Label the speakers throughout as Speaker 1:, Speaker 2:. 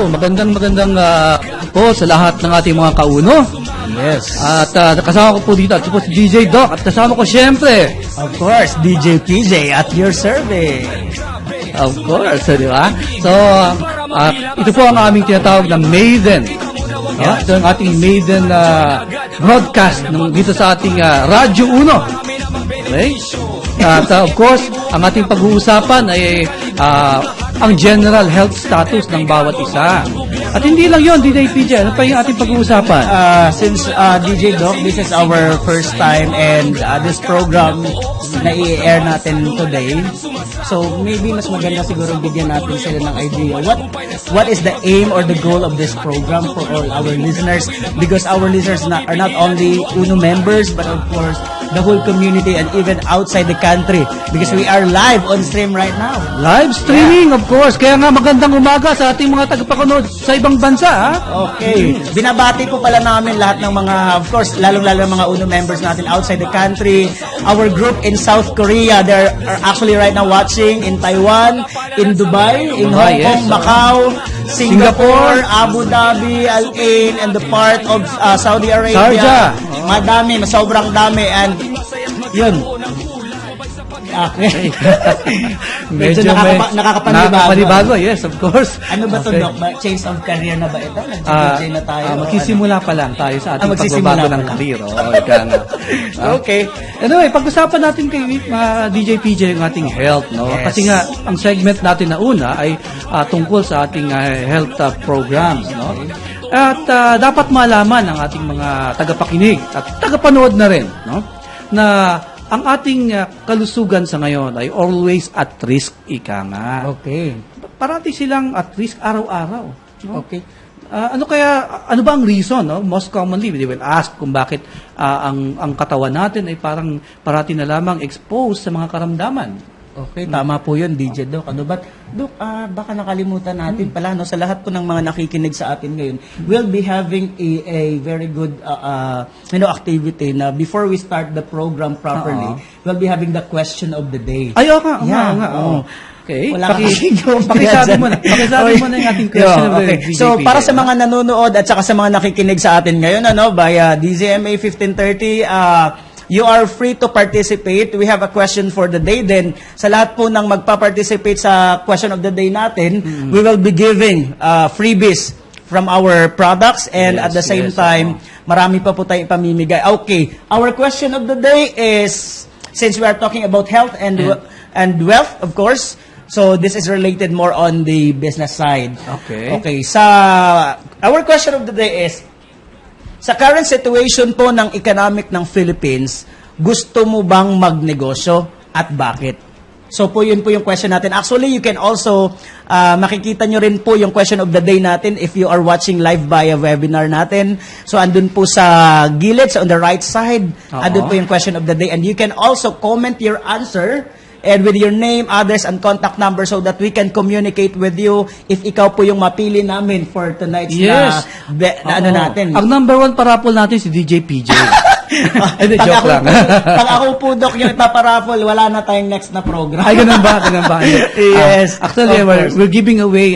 Speaker 1: magandang po sa lahat ng ating mga kauno.
Speaker 2: Yes.
Speaker 1: At kasama ko po dito at si DJ Doc at kasama ko siyempre.
Speaker 2: Of course, DJ PJ at your service.
Speaker 1: Of course, di ba? So, ito po ang aming tinatawag na Maiden.
Speaker 2: Yeah.
Speaker 1: Ito ang ating Maiden broadcast dito sa ating Radyo Uno. Okay? At of course, ang ating pag-uusapan ay ang general health status ng bawat isa. At hindi lang yon, DJ PJ, ano pa yung ating pag-uusapan?
Speaker 2: Since DJ Doc, this is our first time and this program na i-air natin today. So maybe mas maganda siguro bigyan natin sila ng idea. What is the aim or the goal of this program for all our listeners? Because our listeners are not only UNO members, but of course, the whole community and even outside the country. Because we are live on stream right now.
Speaker 1: Live streaming, of course. Kaya nga magandang umaga sa ating mga tagapanood sa ibang bansa, ha?
Speaker 2: Okay. Binabati po pala namin lahat ng mga, of course, lalong-lalo mga UNO members natin outside the country. Our group in South Korea, they are actually right now watching in Taiwan, in Dubai, in Hong Kong, Macau, Singapore, Abu Dhabi, Al Ain, and the part of Saudi Arabia.
Speaker 1: Sharjah.
Speaker 2: Madami, sobrang dami. And yun. Okay. Medyo
Speaker 1: nakakapanibago, yes, of course.
Speaker 2: Ano ba ito, Doc? Change of career na ba ito? Nag-DJ na tayo?
Speaker 1: Magsisimula pa lang tayo sa ating pagbabago ng career.
Speaker 2: Okay.
Speaker 1: Anyway, pag-usapan natin kay DJ PJ yung ating health, no?
Speaker 2: Yes.
Speaker 1: Kasi nga, ang segment natin na una ay tungkol sa ating health programs, no? At dapat malaman ng ating mga tagapakinig at tagapanood na rin, no? Na ang ating kalusugan sa ngayon ay always at risk, ika nga.
Speaker 2: Okay.
Speaker 1: Parati silang at risk araw-araw. No?
Speaker 2: Okay.
Speaker 1: Ano ba ang reason, no? Most commonly, they will ask kung bakit ang katawan natin ay parang parati na lamang exposed sa mga karamdaman.
Speaker 2: Okay, tama po yun, DJ Doc. Ano ba? Doc, baka nakalimutan natin pala, no? Sa lahat po ng mga nakikinig sa atin ngayon, we'll be having a very good activity na before we start the program properly, we'll be having the question of the day.
Speaker 1: Ay, nga. Okay. Pakisabi mo na yung ating question of the day.
Speaker 2: So, para sa mga nanonood at saka sa mga nakikinig sa atin ngayon, via DZMA 1530, you are free to participate. We have a question for the day. Then, sa lahat po ng magpa-participate sa question of the day natin, we will be giving freebies from our products and at the same time, marami pa po tayong ipamimigay. Okay, our question of the day is, since we are talking about health and wealth, of course, so this is related more on the business side. Okay, our question of the day is, sa current situation po ng economic ng Philippines, gusto mo bang magnegosyo at bakit? So po yun po yung question natin. Actually, you can also, makikita nyo rin po yung question of the day natin if you are watching live via webinar natin. So andun po sa gilid, on the right side, andun po yung question of the day. And you can also comment your answer and with your name, address, and contact number so that we can communicate with you if ikaw po yung mapili namin for tonight's natin.
Speaker 1: Ang number one parapol natin si DJ PJ. Joke lang.
Speaker 2: Pag ako po, Doc, yung ipaparaffle, wala na tayong next na program.
Speaker 1: Ay, ganun ba?
Speaker 2: Yes.
Speaker 1: Actually, we're giving away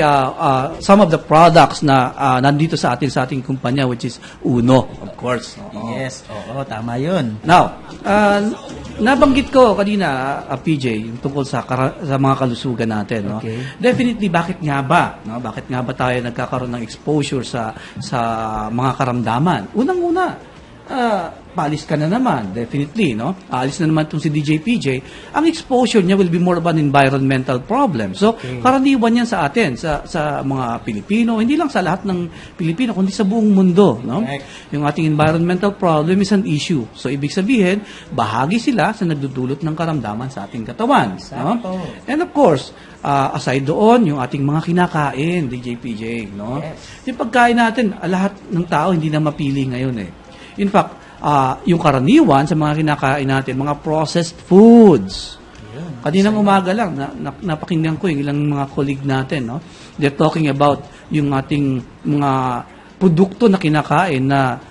Speaker 1: some of the products na nandito sa ating kumpanya, which is Uno, of course.
Speaker 2: Yes. Oo, tama yun.
Speaker 1: Now, nabanggit ko kanina, PJ, yung tungkol sa mga kalusugan natin. No?
Speaker 2: Okay.
Speaker 1: Definitely, bakit nga ba? No? Bakit nga ba tayo nagkakaroon ng exposure sa mga karamdaman? Unang-una, paalis ka na naman, definitely, no? Aalis na naman itong si DJ PJ. Ang exposure niya will be more of an environmental problem. So, karaniwan yan sa atin, sa mga Pilipino, hindi lang sa lahat ng Pilipino, kundi sa buong mundo, no? Yung ating environmental problem is an issue. So, ibig sabihin, bahagi sila sa nagdudulot ng karamdaman sa ating katawan. No? And of course, aside doon, yung ating mga kinakain, DJ PJ, no? Yung pagkain natin, lahat ng tao hindi na mapili ngayon eh. In fact, yung karaniwan sa mga kinakain natin, mga processed foods. Kaninang umaga lang, napakinggan ko yung ilang mga colleague natin, no? They're talking about yung ating mga produkto na kinakain na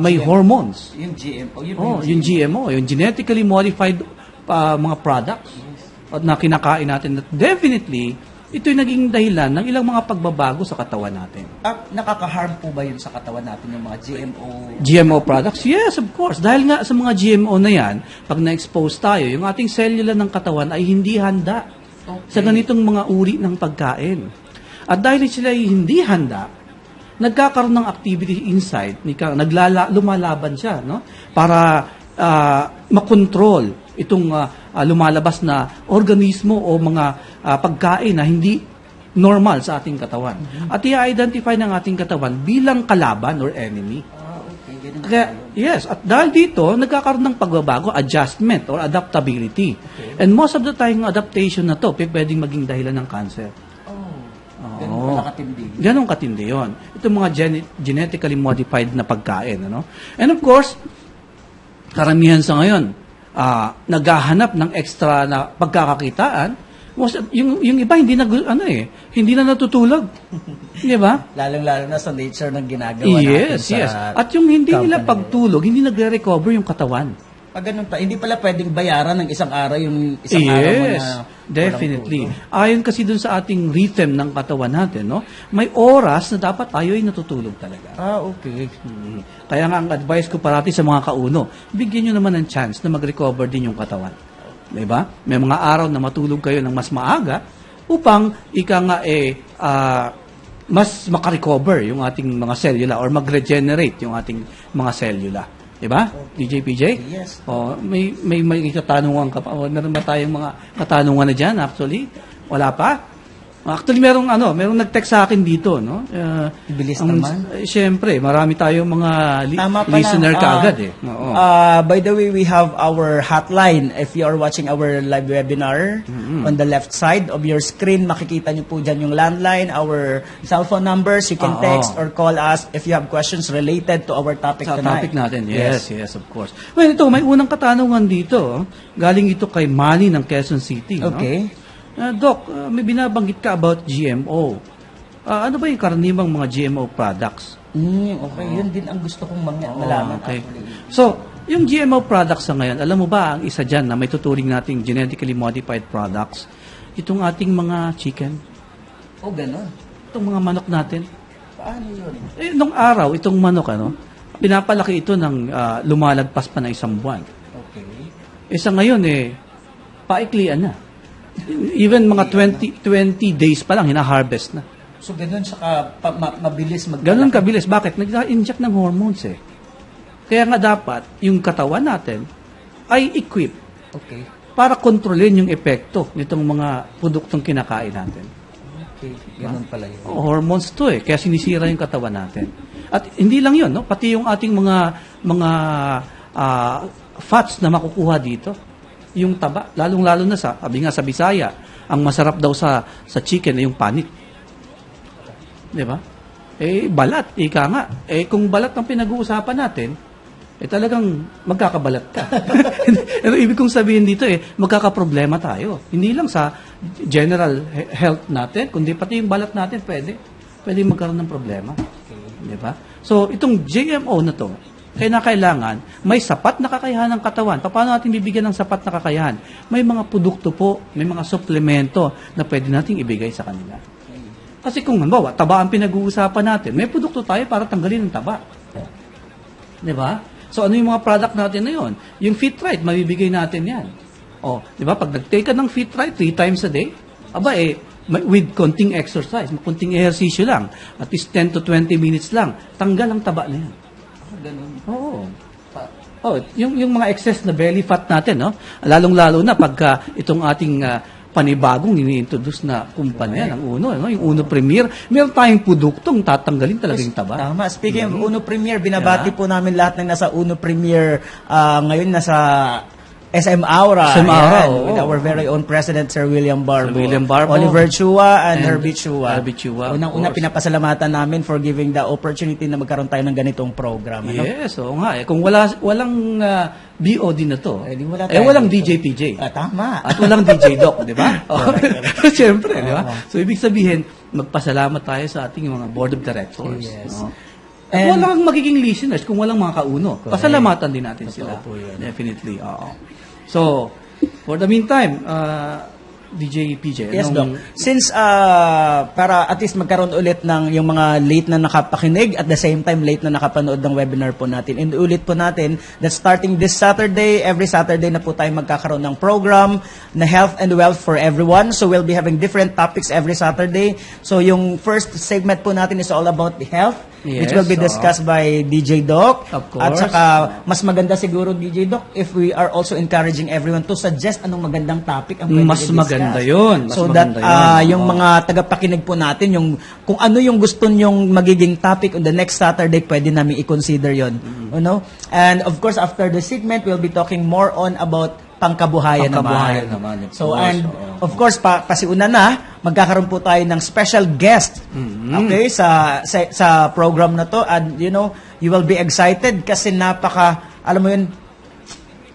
Speaker 1: may hormones.
Speaker 2: Yung GMO.
Speaker 1: Yung GMO, yung genetically modified mga products na kinakain natin. Definitely, ito'y naging dahilan ng ilang mga pagbabago sa katawan natin.
Speaker 2: Nakaka-harm po ba yun sa katawan natin yung mga GMO?
Speaker 1: GMO products? Yes, of course. Dahil nga sa mga GMO na yan, pag na-expose tayo, yung ating selula ng katawan ay hindi handa sa ganitong mga uri ng pagkain. At dahil sila ay hindi handa, nagkakaroon ng activity inside, lumalaban siya, no? Para makontrol itong lumalabas na organismo o mga pagkain na hindi normal sa ating katawan. At i-identify ng ating katawan bilang kalaban or enemy.
Speaker 2: Okay. Ganun
Speaker 1: Kaya, yes, at dahil dito, nagkakaroon ng pagbabago, adjustment or adaptability. And most of the time, adaptation na to, pwedeng maging dahilan ng cancer.
Speaker 2: Ganun pala katindi.
Speaker 1: Ganun katindi yun. Ito mga genetically modified na pagkain. Ano? And of course, karamihan sa ngayon, naghahanap ng extra na pagkakakitaan. Yung iba hindi hindi na natutulog. Di ba?
Speaker 2: Lalong-lalo na sa nature ng ginagawa natin
Speaker 1: Yes,
Speaker 2: sa
Speaker 1: yes. At yung hindi nila
Speaker 2: company.
Speaker 1: pagtulog, hindi nagre-recover yung katawan.
Speaker 2: Pag ganun pa, hindi pala pwedeng bayaran ng isang araw yung isang araw mo na
Speaker 1: Yes, definitely.
Speaker 2: walang tulog.
Speaker 1: Ayon kasi dun sa ating rhythm ng katawan natin, no? May oras na dapat tayo ay natutulog talaga.
Speaker 2: Okay.
Speaker 1: Kaya nga ang advice ko parati sa mga kauno, bigyan nyo naman ng chance na mag-recover din yung katawan. Diba? May mga araw na matulog kayo ng mas maaga upang mas makarecover yung ating mga cellula or mag-regenerate yung ating mga cellula. Diba? DJ PJ?
Speaker 2: Yes.
Speaker 1: May katanungan ka pa. Meron ba tayong mga katanungan na dyan actually? Wala pa? Actually, merong nag-text sa akin dito, no?
Speaker 2: Bilis naman.
Speaker 1: Siyempre, marami tayong mga
Speaker 2: Tama pala.
Speaker 1: listener kaagad eh. Oo.
Speaker 2: By the way, we have our hotline. If you are watching our live webinar, on the left side of your screen, makikita niyo po dyan yung landline, our cell phone numbers. You can
Speaker 1: Oo.
Speaker 2: text or call us if you have questions related to our topic
Speaker 1: Sa
Speaker 2: tonight.
Speaker 1: topic natin. Yes, of course. Well, ito, may unang katanungan dito. Galing ito kay Manny ng Quezon City. No?
Speaker 2: Okay.
Speaker 1: Doc, may binabanggit ka about GMO. Ano ba yung karaniwang mga GMO products?
Speaker 2: Okay. Yun din ang gusto kong malaman.
Speaker 1: Okay.
Speaker 2: Actually.
Speaker 1: So, yung GMO products sa ngayon, alam mo ba ang isa dyan na may tuturing nating genetically modified products? Itong ating mga chicken,
Speaker 2: Ganun.
Speaker 1: itong mga manok natin.
Speaker 2: Paano yun?
Speaker 1: Nung araw, itong manok, pinapalaki ito ng lumalagpas pa na isang buwan.
Speaker 2: Okay.
Speaker 1: Sa ngayon, paiklian na. Even mga 20 days pa lang, hina-harvest na.
Speaker 2: So, ganun saka mabilis
Speaker 1: Ganun kabilis. Bakit? Nag-inject ng hormones eh. Kaya nga dapat, yung katawan natin ay equipped
Speaker 2: Okay.
Speaker 1: para kontrolin yung epekto nitong mga produktong kinakain natin.
Speaker 2: Okay. Ganun pala yun.
Speaker 1: Hormones to eh, kaya sinisira yung katawan natin. At hindi lang yun, no? Pati yung ating mga fats na makukuha dito. Yung taba, lalong-lalo na sabi nga sa Bisaya, ang masarap daw sa chicken ay yung panit. Di ba? Balat, ika nga. Kung balat ang pinag-uusapan natin, talagang magkakabalat ka. Pero ibig kong sabihin dito, magkakaproblema tayo. Hindi lang sa general health natin, kundi pati yung balat natin pwede magkaroon ng problema. Di ba? So, itong GMO na to, kailangan may sapat na kakayahan ng katawan. Paano natin bibigyan ng sapat na kakayahan? May mga produkto po, may mga suplemento na pwede nating ibigay sa kanila. Kasi kung halimbawa, taba ang pinag-uusapan natin, may produkto tayo para tanggalin ang taba. Di ba? So ano yung mga product natin na yun? Yung Fit Right, mabibigay natin yan. Di ba? Pag nag-take ka ng Fit Right 3 times a day, with konting exercise, konting ehersisyo lang, at least 10 to 20 minutes lang, tanggal ang taba na yan.
Speaker 2: Ganun.
Speaker 1: Oo. Yung mga excess na belly fat natin, no? Lalong-lalo na pagka itong ating panibagong ini-introduce na kumpanya, ang Uno, no? Yung Uno Premier, meron tayong produktong tatanggalin talaga yung taba.
Speaker 2: Tama. Speaking of Uno Premier, binabati po namin lahat ng nasa Uno Premier ngayon nasa SM Aura.
Speaker 1: SM Aura,
Speaker 2: Ayan,
Speaker 1: oo.
Speaker 2: with our very own President, Sir William Barbo.
Speaker 1: Sir William Barbo.
Speaker 2: Oliver Chua and
Speaker 1: And
Speaker 2: Herbie Chua.
Speaker 1: Herbie Chua, of
Speaker 2: Unang-una,
Speaker 1: course.
Speaker 2: pinapasalamatan namin for giving the opportunity na magkaroon tayo ng ganitong program. Ano?
Speaker 1: Yes, oo nga. Kung walang BOD na to,
Speaker 2: di wala tayo
Speaker 1: walang
Speaker 2: dito.
Speaker 1: DJ PJ.
Speaker 2: Tama.
Speaker 1: At walang DJ Doc, di ba? Siyempre, di ba? So, ibig sabihin, magpasalamat tayo sa ating mga board of directors.
Speaker 2: Yes.
Speaker 1: No? At walang magiging listeners kung walang mga kauno. Pasalamatan din natin sila.
Speaker 2: po yun.
Speaker 1: Definitely, oo. So, for the meantime, DJ PJ?
Speaker 2: Yes,
Speaker 1: Anong-
Speaker 2: Doc. Since para at least magkaroon ulit ng yung mga late na nakapakinig at the same time late na nakapanood ng webinar po natin. Inulit po natin that starting this Saturday, every Saturday na po tayo magkakaroon ng program na Health and Wealth for Everyone. So we'll be having different topics every Saturday. So yung first segment po natin is all about the health, which
Speaker 1: Yes,
Speaker 2: will be discussed by DJ Doc.
Speaker 1: Of course.
Speaker 2: At saka mas maganda siguro DJ Doc if we are also encouraging everyone to suggest anong magandang topic ang pwede
Speaker 1: Mas
Speaker 2: i-discuss.
Speaker 1: maganda yun. Mas
Speaker 2: So
Speaker 1: maganda
Speaker 2: that
Speaker 1: yun.
Speaker 2: yung
Speaker 1: Oo.
Speaker 2: mga tagapakinig po natin, yung kung ano yung gusto nyong magiging topic on the next Saturday, pwede namin i-consider yon.
Speaker 1: Mm-hmm.
Speaker 2: You know? And of course, after the segment, we'll be talking more on about pangkabuhayan,
Speaker 1: Pangkabuhayan naman, of
Speaker 2: So,
Speaker 1: course.
Speaker 2: and
Speaker 1: Oo.
Speaker 2: of course, pasiuna na, magkakaroon po tayo ng special guest.
Speaker 1: Mm-hmm.
Speaker 2: Okay, sa program na to. And you know, you will be excited kasi alam mo yun,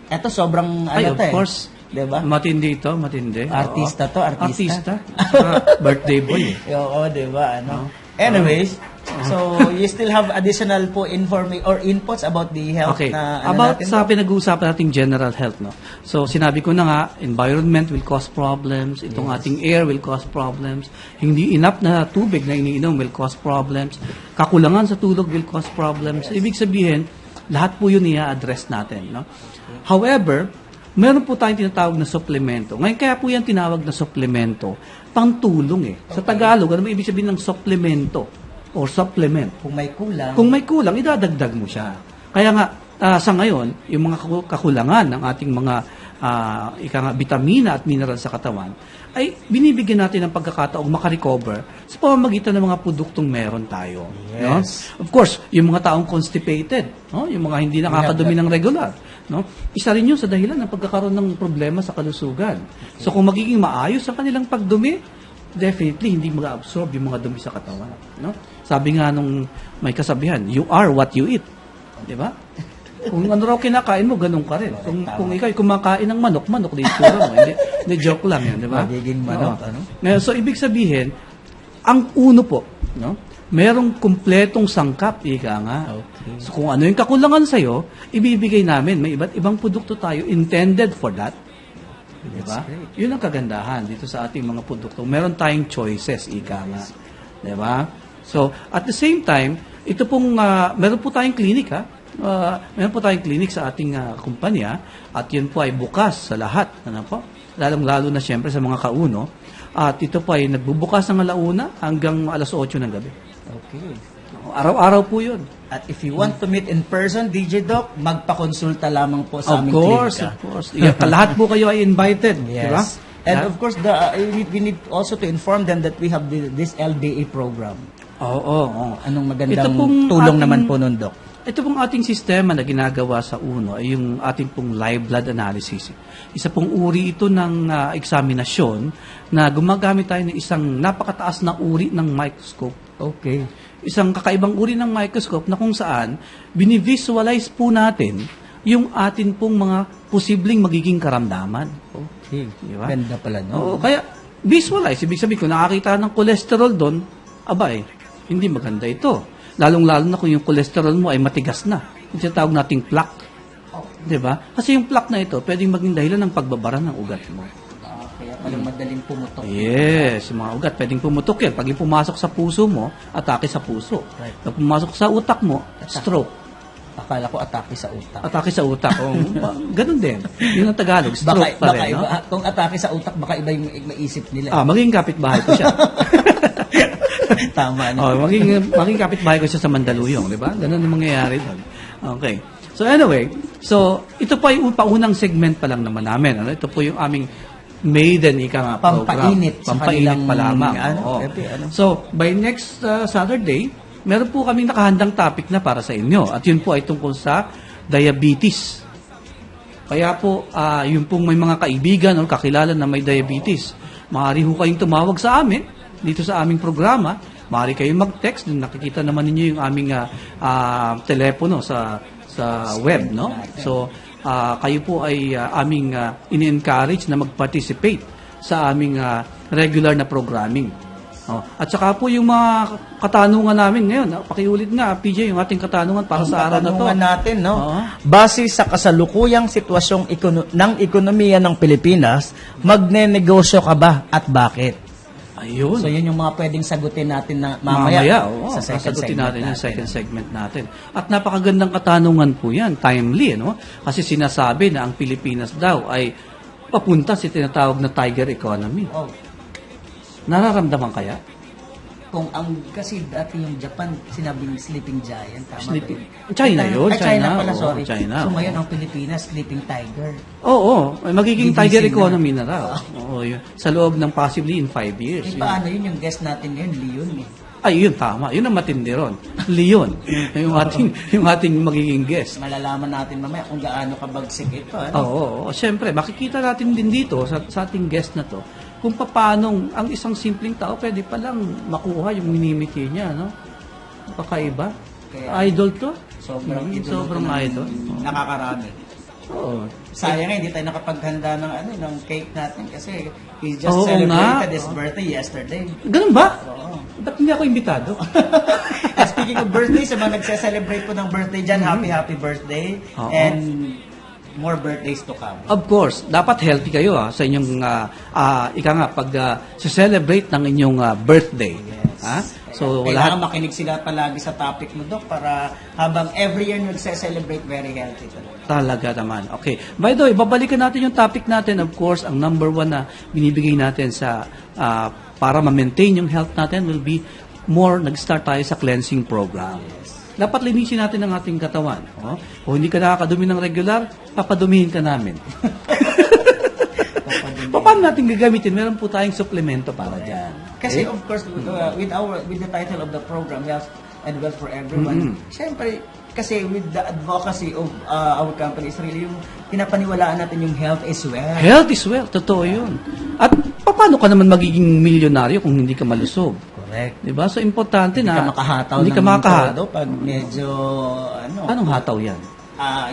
Speaker 2: eto sobrang
Speaker 1: Ay,
Speaker 2: ano
Speaker 1: of
Speaker 2: to eh.
Speaker 1: course.
Speaker 2: Diba?
Speaker 1: Matindi ito, matindi.
Speaker 2: Artista
Speaker 1: Oo.
Speaker 2: to, artista.
Speaker 1: Birthday boy.
Speaker 2: Oo, di ba? Ano? Anyways, so you still have additional po or inputs about the health
Speaker 1: Okay.
Speaker 2: na
Speaker 1: About
Speaker 2: natin?
Speaker 1: sa pinag-uusapan nating general health, no? So, sinabi ko na nga, environment will cause problems, itong ating air will cause problems, hindi enough na tubig na iniinom will cause problems, kakulangan sa tulog will cause problems. Ibig sabihin, lahat po yun i-address natin, no? However, meron po tayong tinatawag na suplemento. Ngayon, kaya po yan tinawag na suplemento, pangtulong eh. Sa Tagalog, ano may ibig sabihin ng suplemento or supplement?
Speaker 2: Kung may kulang,
Speaker 1: Kung may kulang, idadagdag mo siya. Kaya nga, sa ngayon, yung mga kakulangan ng ating mga vitamina at mineral sa katawan, ay binibigyan natin ng pagkakataong makarecover sa pamamagitan ng mga produktong meron tayo. No?
Speaker 2: Yes.
Speaker 1: Of course, yung mga taong constipated, no? Yung mga hindi nakakadumi ng regular, no? Isa rin yun sa dahilan ng pagkakaroon ng problema sa kalusugan. So kung magiging maayos ang kanilang pagdumi, definitely hindi mag-absorb yung mga dumi sa katawan, no? Sabi nga nung may kasabihan, you are what you eat. 'Di ba? Kung ano raw kinakain mo, ganun ka rin. Kung ikaw ay kumakain ng manok, manok din itsura mo. Hindi, joke lang yan, di ba?
Speaker 2: Magiging manok,
Speaker 1: Oo.
Speaker 2: ano?
Speaker 1: Ngayon, so, ibig sabihin, ang uno po, no? Merong kumpletong sangkap, ika nga.
Speaker 2: Okay.
Speaker 1: So, kung ano yung kakulangan sa'yo, ibibigay namin. May iba't ibang produkto tayo intended for that. Di ba? Yun ang kagandahan dito sa ating mga produkto. Meron tayong choices, ika nga. Di ba? So, at the same time, ito pong, meron po tayong clinic, ha? Meron po tayong clinic sa ating kumpanya at yun po ay bukas sa lahat. Ano po? Lalong-lalo na siyempre sa mga kauno. At ito po ay nagbubukas ng alauna hanggang alas 8 ng gabi.
Speaker 2: Okay.
Speaker 1: Araw-araw po yun.
Speaker 2: At if you want to meet in person, DJ Doc, magpakonsulta lamang po sa
Speaker 1: Of
Speaker 2: aming
Speaker 1: course,
Speaker 2: klinika.
Speaker 1: of course. Yeah, lahat po kayo ay invited. Di ba?
Speaker 2: Yes. And of course, we need also to inform them that we have this LDA program.
Speaker 1: Oo.
Speaker 2: Anong
Speaker 1: Ito
Speaker 2: magandang
Speaker 1: pong
Speaker 2: tulong
Speaker 1: ating-
Speaker 2: naman po nun, Doc?
Speaker 1: Ito pong ating sistema na ginagawa sa UNO ay yung ating pong live blood analysis. Isa pong uri ito ng eksaminasyon na gumagamit tayo ng isang napakataas na uri ng microscope.
Speaker 2: Okay.
Speaker 1: Isang kakaibang uri ng microscope na kung saan binivisualize po natin yung atin pong mga posibleng magiging karamdaman.
Speaker 2: Okay.
Speaker 1: Di ba?
Speaker 2: Ganda pala, no?
Speaker 1: Oo, kaya visualize. Ibig sabihin, kung nakakita ng cholesterol doon, abay, hindi maganda ito. Lalong-lalo na kung yung cholesterol mo ay matigas na. Yung tinatawag nating plaque. Di ba? Kasi yung plaque na ito, pwedeng maging dahilan ng pagbabara ng ugat mo.
Speaker 2: Kaya pala madaling pumutok.
Speaker 1: Yes, yung mga ugat, pwedeng pumutok yan. Pag yung pumasok sa puso mo, atake sa puso.
Speaker 2: Right.
Speaker 1: Pag pumasok sa utak mo, stroke.
Speaker 2: Akala ko atake sa utak.
Speaker 1: Atake sa utak. Oh, ganun din. Yun ang Tagalog, stroke pa rin. No?
Speaker 2: Kung atake sa utak, baka iba yung maisip nila.
Speaker 1: Magiging kapitbahay ko siya.
Speaker 2: Tama, no?
Speaker 1: Maging kapitbahay ko siya sa Mandaluyong, di ba? Ganun ang mangyayari doon. Okay. So anyway, ito po ay paunang segment pa lang naman namin. Ano? Ito po yung aming maiden program.
Speaker 2: Pampainit sa
Speaker 1: Pampainit
Speaker 2: kanilang,
Speaker 1: pa lamang.
Speaker 2: ano,
Speaker 1: Oo.
Speaker 2: ano?
Speaker 1: So, by next Saturday, meron po kaming nakahandang topic na para sa inyo. At yun po ay tungkol sa diabetes. Kaya po, yung pong may mga kaibigan o kakilala na may diabetes, maaari ho kayong tumawag sa amin dito sa aming programa. Maaari kayong mag-text. Nakikita naman ninyo yung aming telepono sa web, no? So, kayo po ay aming ini-encourage na mag-participate sa aming regular na programming. At saka po yung mga katanungan namin ngayon, pakiulit nga, PJ, yung ating katanungan para sa araw na to.
Speaker 2: Katanungan natin, no?
Speaker 1: Oo.
Speaker 2: Base sa kasalukuyang sitwasyong ng ekonomiya ng Pilipinas, magnenegosyo ka ba at bakit?
Speaker 1: Ayun.
Speaker 2: So, yun yung mga pwedeng sagutin natin na mamaya,
Speaker 1: Oo,
Speaker 2: sa second
Speaker 1: sasagutin
Speaker 2: segment
Speaker 1: natin yung second segment natin. At napakagandang katanungan po yan, timely, no? Kasi sinasabi na ang Pilipinas daw ay papunta sa tinatawag na tiger economy.
Speaker 2: Oh,
Speaker 1: Nararamdaman kaya?
Speaker 2: kung kasi dati yung Japan, sinabing sleeping giant, tama
Speaker 1: Sleeping-
Speaker 2: ba?
Speaker 1: China yun,
Speaker 2: Ay, China
Speaker 1: China.
Speaker 2: pala,
Speaker 1: Oo,
Speaker 2: sorry.
Speaker 1: China.
Speaker 2: So, ngayon ang Pilipinas, sleeping tiger.
Speaker 1: Oo, ay magiging
Speaker 2: BBC
Speaker 1: tiger
Speaker 2: na.
Speaker 1: economy na raw. Oo, yun. Sa loob ng possibly in 5 years.
Speaker 2: Eh,
Speaker 1: Yun.
Speaker 2: paano yun yung guest natin ngayon, Leon eh.
Speaker 1: Ay, yun tama. Yun ang matindi ron. Leon. yung ating magiging guest.
Speaker 2: Malalaman natin mamaya kung gaano kabagsik ito. Ano?
Speaker 1: Oo, siyempre, makikita natin din dito sa ating guest na to kung paano ang isang simpleng tao pwede palang makuha yung minimiti niya, no? Kakaiba.
Speaker 2: Kaya-
Speaker 1: Idol to?
Speaker 2: Sobrang idol.
Speaker 1: Sobrang idol.
Speaker 2: Nakakarami.
Speaker 1: Oo.
Speaker 2: Sayang nga, hindi tayo nakapaghanda ng cake natin kasi he just
Speaker 1: Oo
Speaker 2: celebrated
Speaker 1: nga.
Speaker 2: his birthday yesterday.
Speaker 1: Ganun ba?
Speaker 2: Oo.
Speaker 1: Ba't hindi ako imbitado?
Speaker 2: And speaking of birthday, sa mga nagse-celebrate po ng birthday dyan, happy birthday.
Speaker 1: Oo.
Speaker 2: And more birthdays to come.
Speaker 1: Of course, dapat healthy kayo sa inyong ika nga pag celebrate ng inyong birthday. Ha?
Speaker 2: So,
Speaker 1: So
Speaker 2: kailangan
Speaker 1: lahat
Speaker 2: makinig sila palagi sa topic mo, Dok, para habang every year nagse-celebrate, very healthy talaga.
Speaker 1: talaga naman. Okay. By the way, babalikan natin yung topic natin. Of course, ang number one na binibigay natin sa para ma-maintain yung health natin will be nag-start tayo sa cleansing program. Dapat linisin natin ang ating katawan. Oh? Kung hindi ka nakakadumi ng regular, papadumihin ka namin. Paano natin gagamitin? Meron po tayong suplemento para dyan.
Speaker 2: Kasi of course, with the title of the program, Health and Wealth for Everyone, syempre, kasi with the advocacy of our company is really yung pinapaniwalaan natin yung health is wealth.
Speaker 1: Health is wealth. Totoo yun. At paano ka naman magiging milyonaryo kung hindi ka malusog?
Speaker 2: Correct.
Speaker 1: Diba? So, importante
Speaker 2: Hindi
Speaker 1: na
Speaker 2: ka makahataw
Speaker 1: hindi ka
Speaker 2: ng
Speaker 1: makahataw.
Speaker 2: todo pag medyo,
Speaker 1: Anong hataw yan?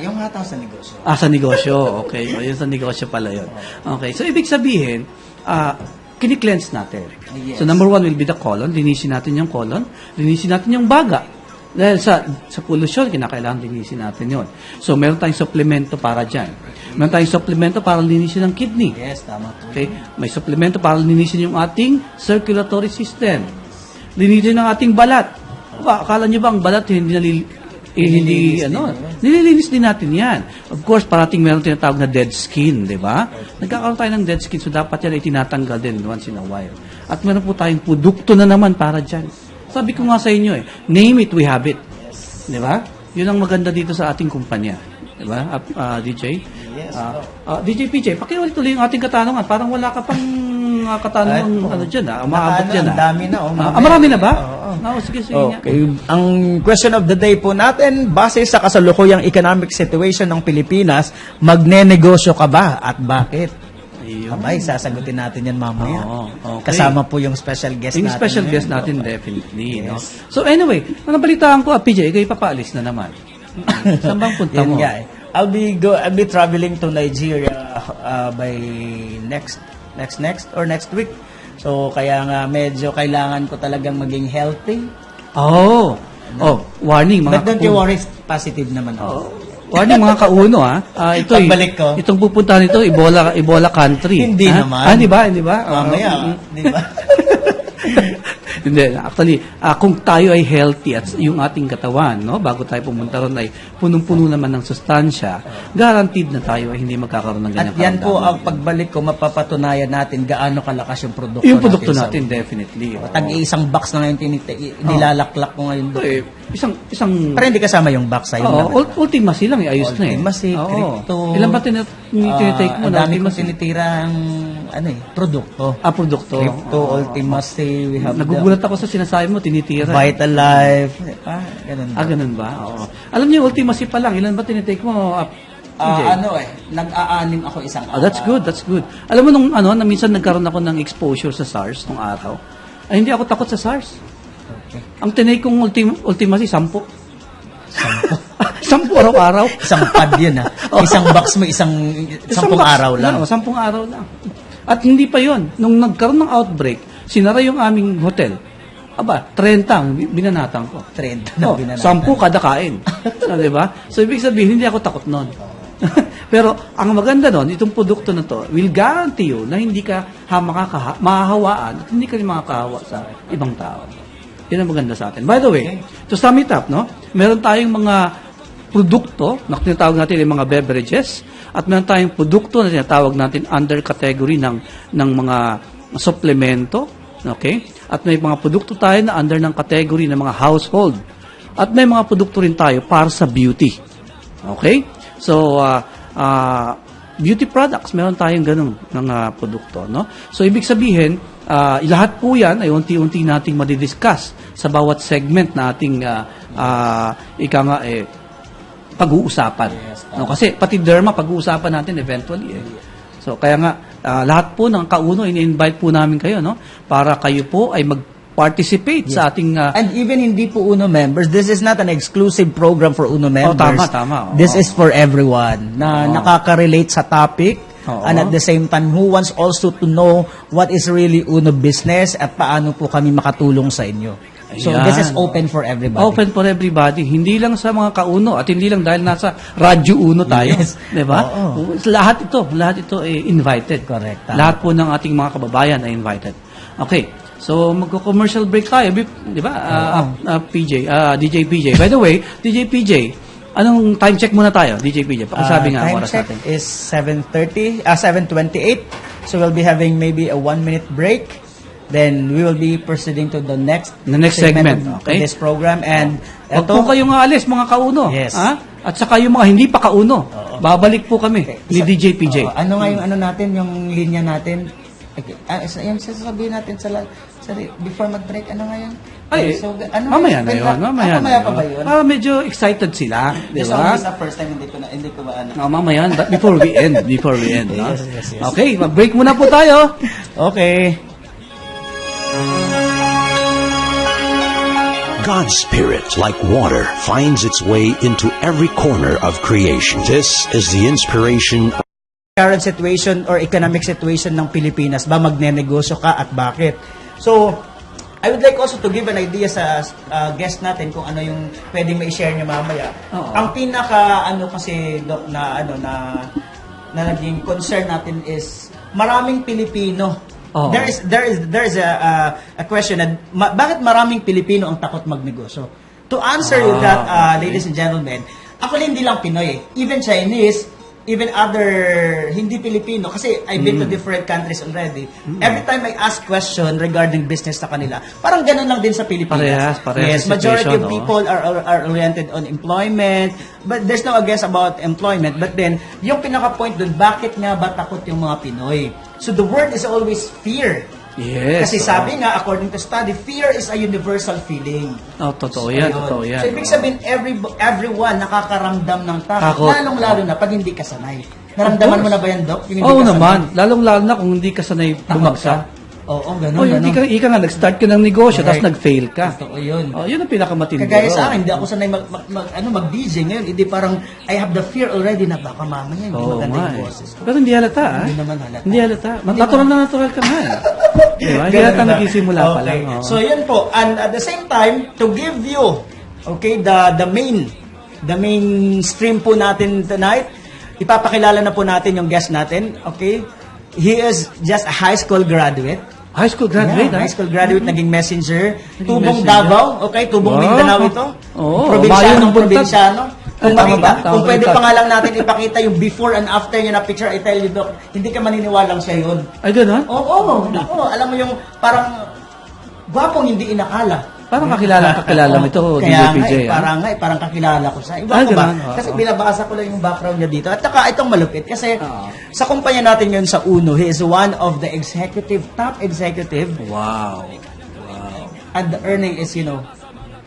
Speaker 2: yung hataw sa negosyo.
Speaker 1: Sa negosyo. Okay. O, yun sa negosyo pala yun. Okay. So, ibig sabihin, kini-cleanse natin.
Speaker 2: Yes.
Speaker 1: So, number one will be the colon. Linisin natin yung colon. Linisin natin yung baga. Dahil sa pollution, kinakailangan linisin natin yon. So, meron tayong supplemento para dyan. Meron tayong supplemento para linisin ang kidney.
Speaker 2: Yes, tama po.
Speaker 1: Okay? May supplemento para linisin yung ating circulatory system. Linisin ang ating balat. Akala niyo ba ang balat nililinis din natin yan. Of course, parating meron tinatawag na dead skin, di ba? Nagkakaroon tayo ng dead skin, so dapat yan ay tinatanggal din once in a while. At meron po tayong produkto na naman para dyan. Sabi ko nga sa inyo name it, we have it. Di ba? Yun ang maganda dito sa ating kumpanya. Di ba, DJ?
Speaker 2: Yes.
Speaker 1: DJ PJ, pakiulit-ulit yung ating katanungan. Parang wala ka pang katanungan dyan. Umaabot dyan.
Speaker 2: Ang dami na.
Speaker 1: Marami na ba?
Speaker 2: Oo.
Speaker 1: Sige, sige.
Speaker 2: Okay. Ang question of the day po natin, base sa kasalukuyang economic situation ng Pilipinas, magnenegosyo ka ba at bakit?
Speaker 1: Ayun.
Speaker 2: Abay, sasagutin natin yan mamaya.
Speaker 1: Oo, okay.
Speaker 2: Kasama po yung special guest
Speaker 1: Yung
Speaker 2: natin.
Speaker 1: special
Speaker 2: ngayon.
Speaker 1: guest natin, definitely. No?
Speaker 2: Yes.
Speaker 1: So anyway, ang nabalitaan ko, PJ, ikaw ipapaalis na naman. Saan bang punta
Speaker 2: Yun
Speaker 1: mo?
Speaker 2: nga eh. I'll be traveling to Nigeria by next week. So kaya nga medyo kailangan ko talagang maging healthy.
Speaker 1: Warning mga
Speaker 2: But don't you worry, positive naman ako.
Speaker 1: Warning mga kauno ito
Speaker 2: Pagbalik ko.
Speaker 1: Itong pupuntahan nito Ebola country.
Speaker 2: Hindi naman.
Speaker 1: Hindi ba?
Speaker 2: Mamaya, di ba?
Speaker 1: Hindi, actually, kung tayo ay healthy at yung ating katawan, no, bago tayo pumunta ron ay punong-puno naman ng sustansya, guaranteed na tayo ay hindi magkakaroon ng
Speaker 2: At
Speaker 1: ganyang
Speaker 2: yan po
Speaker 1: karamdaman.
Speaker 2: ang pagbalik ko, mapapatunayan natin gaano kalakas yung produkto
Speaker 1: Yung produkto
Speaker 2: sa-
Speaker 1: natin, definitely.
Speaker 2: Tag-iisang box na ngayon nilalaklak ko ngayon.
Speaker 1: Isang
Speaker 2: Pero hindi kasama yung box sa'yo.
Speaker 1: ultimacy lang, ayos na eh.
Speaker 2: Ultimacy,
Speaker 1: Oo.
Speaker 2: crypto.
Speaker 1: Ilan ba tinitake mo
Speaker 2: Ang
Speaker 1: na
Speaker 2: dami kong
Speaker 1: ultimacy?
Speaker 2: tinitirang produkto.
Speaker 1: Produkto.
Speaker 2: Crypto, ultimacy, we have
Speaker 1: Nagugulat ako sa sinasabi mo, tinitira.
Speaker 2: Vital Life. Ganun.
Speaker 1: Ganun ba? Oo. Alam niyo, ultimacy pa lang. Ilan ba tinitake mo? PJ?
Speaker 2: Nag-aanim ako isang araw.
Speaker 1: That's good. Alam mo na minsan nagkaroon ako ng exposure sa SARS nung araw. Ay, hindi ako takot sa SARS.
Speaker 2: Okay.
Speaker 1: Ang tinake kong ultimacy, 10. 10 araw-araw.
Speaker 2: Isang pad yun Isang box mo, isang 10
Speaker 1: box
Speaker 2: araw lang.
Speaker 1: 10 araw lang. At hindi pa yon. Nung nagkaroon ng outbreak, sinara yung aming hotel. Aba, 30 ang binanatan ko.
Speaker 2: 30 na binanatan.
Speaker 1: 10 kada kain. Di ba? So, ibig sabihin, hindi ako takot nun. Pero, ang maganda nun, itong produkto na to, will guarantee you na hindi ka mahahawaan at hindi ka rin makakahawa sa ibang tao. Yan ang maganda sa atin. By the way, to sum it up, no? Meron tayong mga produkto na tinatawag natin yung mga beverages at meron tayong produkto na tinatawag natin under category ng mga suplemento, okay? At may mga produkto tayo na under ng category ng mga household. At may mga produkto rin tayo para sa beauty. Okay? So, beauty products, meron tayong ganun ng produkto, no? So, ibig sabihin, lahat po yan ay unti-unti nating madidiscuss sa bawat segment na ating pag-uusapan. No? Kasi pati derma, pag-uusapan natin eventually. So, kaya nga, lahat po ng kauno, ini-invite po namin kayo, no? Para kayo po ay mag-participate sa ating...
Speaker 2: And even hindi po UNO members, this is not an exclusive program for UNO members.
Speaker 1: Tama.
Speaker 2: This is for everyone na nakaka-relate sa topic. And at the same time, who wants also to know what is really UNO business at paano po kami makatulong sa inyo. So, this is open for everybody.
Speaker 1: Open for everybody. Hindi lang sa mga kauno at hindi lang dahil nasa Radyo Uno tayo.
Speaker 2: Yes.
Speaker 1: Diba? Lahat ito ay invited.
Speaker 2: Correct.
Speaker 1: Lahat po ng ating mga kababayan ay invited. Okay. So, magko-commercial break tayo. Diba? DJ PJ. By the way, DJ PJ, anong time check muna tayo? DJ PJ, pakisabi nga ang oras natin.
Speaker 2: Time check is 7:28. So, we'll be having maybe a 1-minute break. Then we will be proceeding to the next
Speaker 1: segment
Speaker 2: of this program. And
Speaker 1: huwag po kayong aalis, mga kauno.
Speaker 2: Yes.
Speaker 1: At saka yung mga hindi pa kauno, babalik po kami ni DJ PJ.
Speaker 2: Ano nga yung natin, yung linya natin? Okay. Yung sasabihin natin before mag-break, ano nga yun?
Speaker 1: Mamaya na yun.
Speaker 2: Mamaya pa ba yun?
Speaker 1: Medyo excited sila. Di ba?
Speaker 2: This is the first time hindi ko ba
Speaker 1: mamaya, before we end. No?
Speaker 2: Yes.
Speaker 1: Okay, mag-break muna po tayo.
Speaker 2: Okay.
Speaker 3: God's Spirit, like water, finds its way into every corner of creation. This is the inspiration.
Speaker 2: Current situation or economic situation ng Pilipinas ba magnenegosyo ka at bakit? So, I would like also to give an idea sa guest natin kung ano yung pwedeng ma-share niya mamaya. Ang pinaka kasi Doc, na naging concern natin is maraming Pilipino. There is a question na bakit maraming Pilipino ang takot magnegosyo? To answer that, ladies and gentlemen, actually hindi lang Pinoy, even Chinese, even other hindi Pilipino, kasi I've been to different countries already. Every time I ask question regarding business sa kanila, parang ganun lang din sa Pilipinas.
Speaker 1: Parehas
Speaker 2: yes, majority of people are oriented on employment, but there's no against about employment. But then, yung pinaka-point dun, bakit nga ba takot yung mga Pinoy? So the word is always fear.
Speaker 1: Yes.
Speaker 2: Kasi sabi nga, according to study, fear is a universal feeling.
Speaker 1: Totoo yan.
Speaker 2: So, ibig sabihin, everyone nakakaramdam ng takot. Lalong-lalo na pag hindi ka sanay. Naramdaman mo na ba yan, Doc?
Speaker 1: Naman. Lalong-lalo na kung hindi ka sanay bumagsak.
Speaker 2: Oo, ganun.
Speaker 1: Ika nga, nag-start ka ng negosyo, tapos nag-fail ka.
Speaker 2: Totoo yun.
Speaker 1: Yun ang pinakamatindi.
Speaker 2: Kagaya sa akin, hindi ako sanay mag-DJ ngayon. Hindi parang, I have the fear already na baka mamaya hindi maganda yung boses ko.
Speaker 1: Pero hindi halata,
Speaker 2: Hindi naman halata.
Speaker 1: Hindi halata. Natural ka nga. Diba? Hindi halata nagsisimula pa lang.
Speaker 2: So, yun po. And at the same time, to give you, okay, the main stream po natin tonight, ipapakilala na po natin yung guest natin, okay? He is just a high school graduate.
Speaker 1: High school graduate,
Speaker 2: High school graduate, naging messenger. Tubong Davao, okay? Tubong Mindanao ito. Probinsyano. Kung pwede pa nga lang natin ipakita yung before and after niya na picture, I tell you, Doc, hindi ka maniniwalang siya yun.
Speaker 1: Ay, gano'n?
Speaker 2: Oo. Alam mo yung parang gwapong hindi inakala.
Speaker 1: Parang kakilala mo ito, DJ PJ.
Speaker 2: Parang kakilala ko siya. Iba ko ba? Kasi binabasa ko lang yung background niya dito. At saka itong malupit. Kasi sa kumpanya natin ngayon sa UNO, he is one of the top executive.
Speaker 1: Wow.
Speaker 2: And the earning is,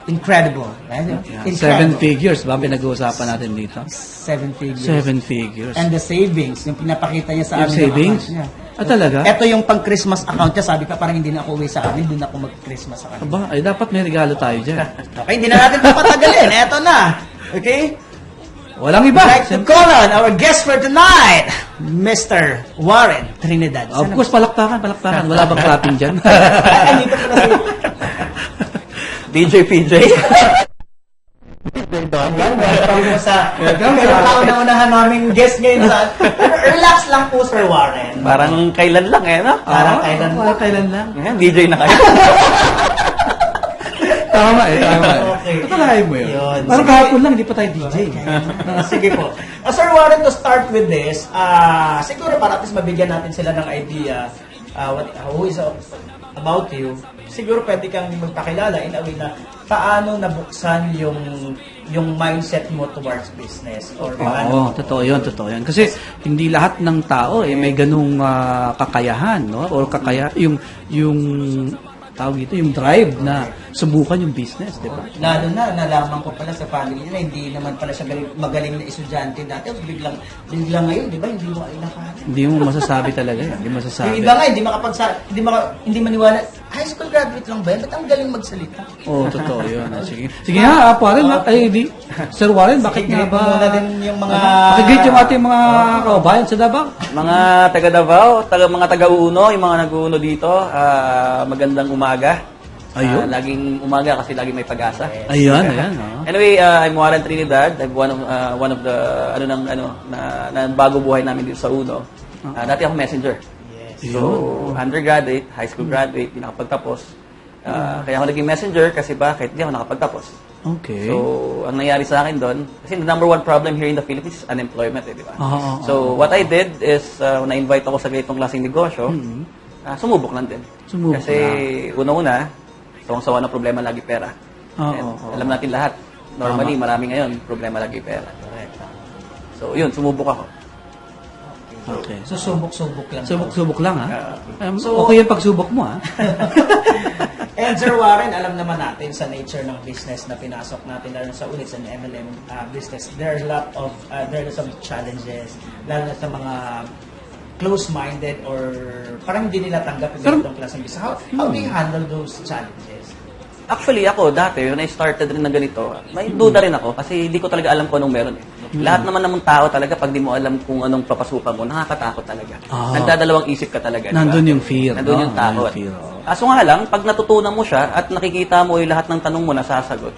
Speaker 2: incredible. Right?
Speaker 1: Yeah. 7 figures ba pinag-uusapan natin dito?
Speaker 2: 7 figures.
Speaker 1: 7 figures.
Speaker 2: And the savings, yung pinapakita niya sa amin.
Speaker 1: Yung savings? Talaga?
Speaker 2: Ito yung pang-Christmas account niya. Sabi ka, parang hindi na ako uwi sa amin. Doon ako mag-Christmas sa akin.
Speaker 1: Dapat may regalo tayo dyan.
Speaker 2: Okay, hindi na natin papatagalin. Eto na. Okay?
Speaker 1: Walang iba.
Speaker 2: I'd like to call on our guest for tonight, Mr. Warren Trinidad.
Speaker 1: Of course, palakpakan. Wala bang clapping dyan?
Speaker 2: Andito po na si
Speaker 4: DJ PJ.
Speaker 2: Welcome po sa kauna-unahan naming guest ngayon sa... Relax lang po, Sir Warren.
Speaker 4: Parang kailan lang no?
Speaker 2: Parang kailan lang.
Speaker 1: Parang kailan lang.
Speaker 4: Ayan, DJ na kayo.
Speaker 1: Tama.
Speaker 2: Okay.
Speaker 1: Nakalahin mo yun.
Speaker 2: Yun.
Speaker 1: Parang kahapon lang, hindi pa tayo DJ.
Speaker 2: Sige po. Sir Warren, to start with this, siguro para at least mabigyan natin sila ng idea who is about you, siguro pwede kang magpakilala in a way na paano nabuksan yung mindset mo towards business or
Speaker 1: Oo, totoo yun. Kasi hindi lahat ng tao may ganung kakayahan, no? Or yung tawag dito, yung drive na subukan yung business, di ba?
Speaker 2: lalo na nalaman ko pala sa family na hindi naman pala siya magaling na estudyante dati, biglang ngayon, di ba, hindi mo ilakaran.
Speaker 1: Hindi mo masasabi talaga yan. Hindi masasabi.
Speaker 2: Yung iba nga, hindi maniwala, high school graduate lang ba yan? Ba't ang galing magsalita?
Speaker 1: Oo, totoo yun. Sige nga, Warren. Sir Warren, bakit nga ba?
Speaker 2: Muna din yung mga...
Speaker 1: Pakigreet yung ating mga kababayan sa Davao.
Speaker 4: Mga taga Davao, mga taga-Uno, yung mga nag-uuno dito, magandang umaga.
Speaker 1: Ayun.
Speaker 4: Laging umaga kasi laging may pag-asa.
Speaker 1: Ayan.
Speaker 4: Anyway, I'm Warren Trinidad. I'm one of the na bago buhay namin dito sa Uno. Dati ako messenger. So, undergraduate, high school graduate, hindi nakapagtapos. Kaya ako naging messenger kasi bakit? Hindi ako nakapagtapos.
Speaker 1: Okay.
Speaker 4: So, ang nangyari sa akin doon, kasi the number one problem here in the Philippines is unemployment, di ba? So, what I did is, na-invite ako sa ganitong klaseng negosyo, sumubok lang din. Kasi, una-una, sawa na problema lagi pera. And alam natin lahat, normally, marami ngayon, problema lagi pera. So, yun, sumubok ako.
Speaker 1: Okay.
Speaker 2: So, subok-subok lang.
Speaker 1: Subok lang, ha?
Speaker 2: So,
Speaker 1: Okay yung pagsubok mo, ha?
Speaker 2: And Sir Warren, alam naman natin sa nature ng business na pinasok natin, lalo sa ulit sa MLM business, there are some challenges, lalo na sa mga close-minded or parang hindi nila tanggap yung ganitong klaseng business. How do you handle those challenges?
Speaker 4: Actually, ako dati, when I started rin na ganito, may duda rin ako kasi hindi ko talaga alam kung anong meron eh. Lahat naman ng tao talaga, pag di mo alam kung anong papasukan mo, nakakatakot talaga. Nagdadalawang isip ka talaga.
Speaker 1: Nandun yung fear.
Speaker 4: Nandun yung takot. Kaso nga lang, pag natutunan mo siya at nakikita mo yung lahat ng tanong mo nasasagot,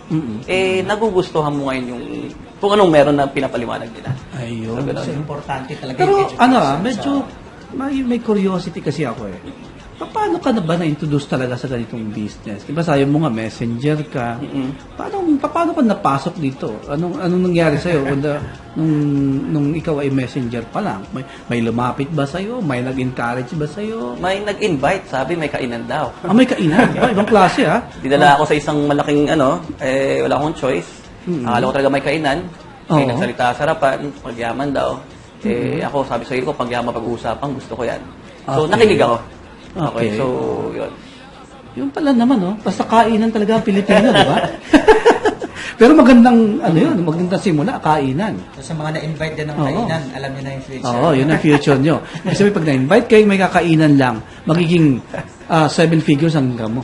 Speaker 4: nagugustuhan mo ngayon yung kung anong meron na pinapaliwanag nila.
Speaker 1: Ayun.
Speaker 2: So, importante talaga
Speaker 1: Pero
Speaker 2: yung education.
Speaker 1: medyo may curiosity kasi ako eh. Paano ka na ba na-introduce talaga sa ganitong business? Diba sabi mo nga, messenger ka. Paano ka napasok dito? Anong nangyari sa'yo? Nung ikaw ay messenger pa lang, may lumapit ba sa'yo? May nag-encourage ba sa'yo?
Speaker 4: May nag-invite, sabi may kainan daw.
Speaker 1: May kainan. Ibang klase, ha?
Speaker 4: Dinala ako sa isang malaking wala akong choice. Akala ko talaga may kainan. May nagsalita sa harapan, pagyaman daw. Ako, sabi sa iyo ko, pagyaman pag-uusapan, gusto ko yan. So, nakinig ako. Okay, so, yun.
Speaker 1: Yun pala naman, no? Basta kainan talaga ang Pilipino, di ba? Pero magandang, magandang simula, kainan.
Speaker 2: So, sa mga na-invite din ng kainan, alam niyo na yung future.
Speaker 1: Oo, yun ang future nyo. Kasi pag na-invite kayo, may kakainan lang, magiging 7 figures ang income mo.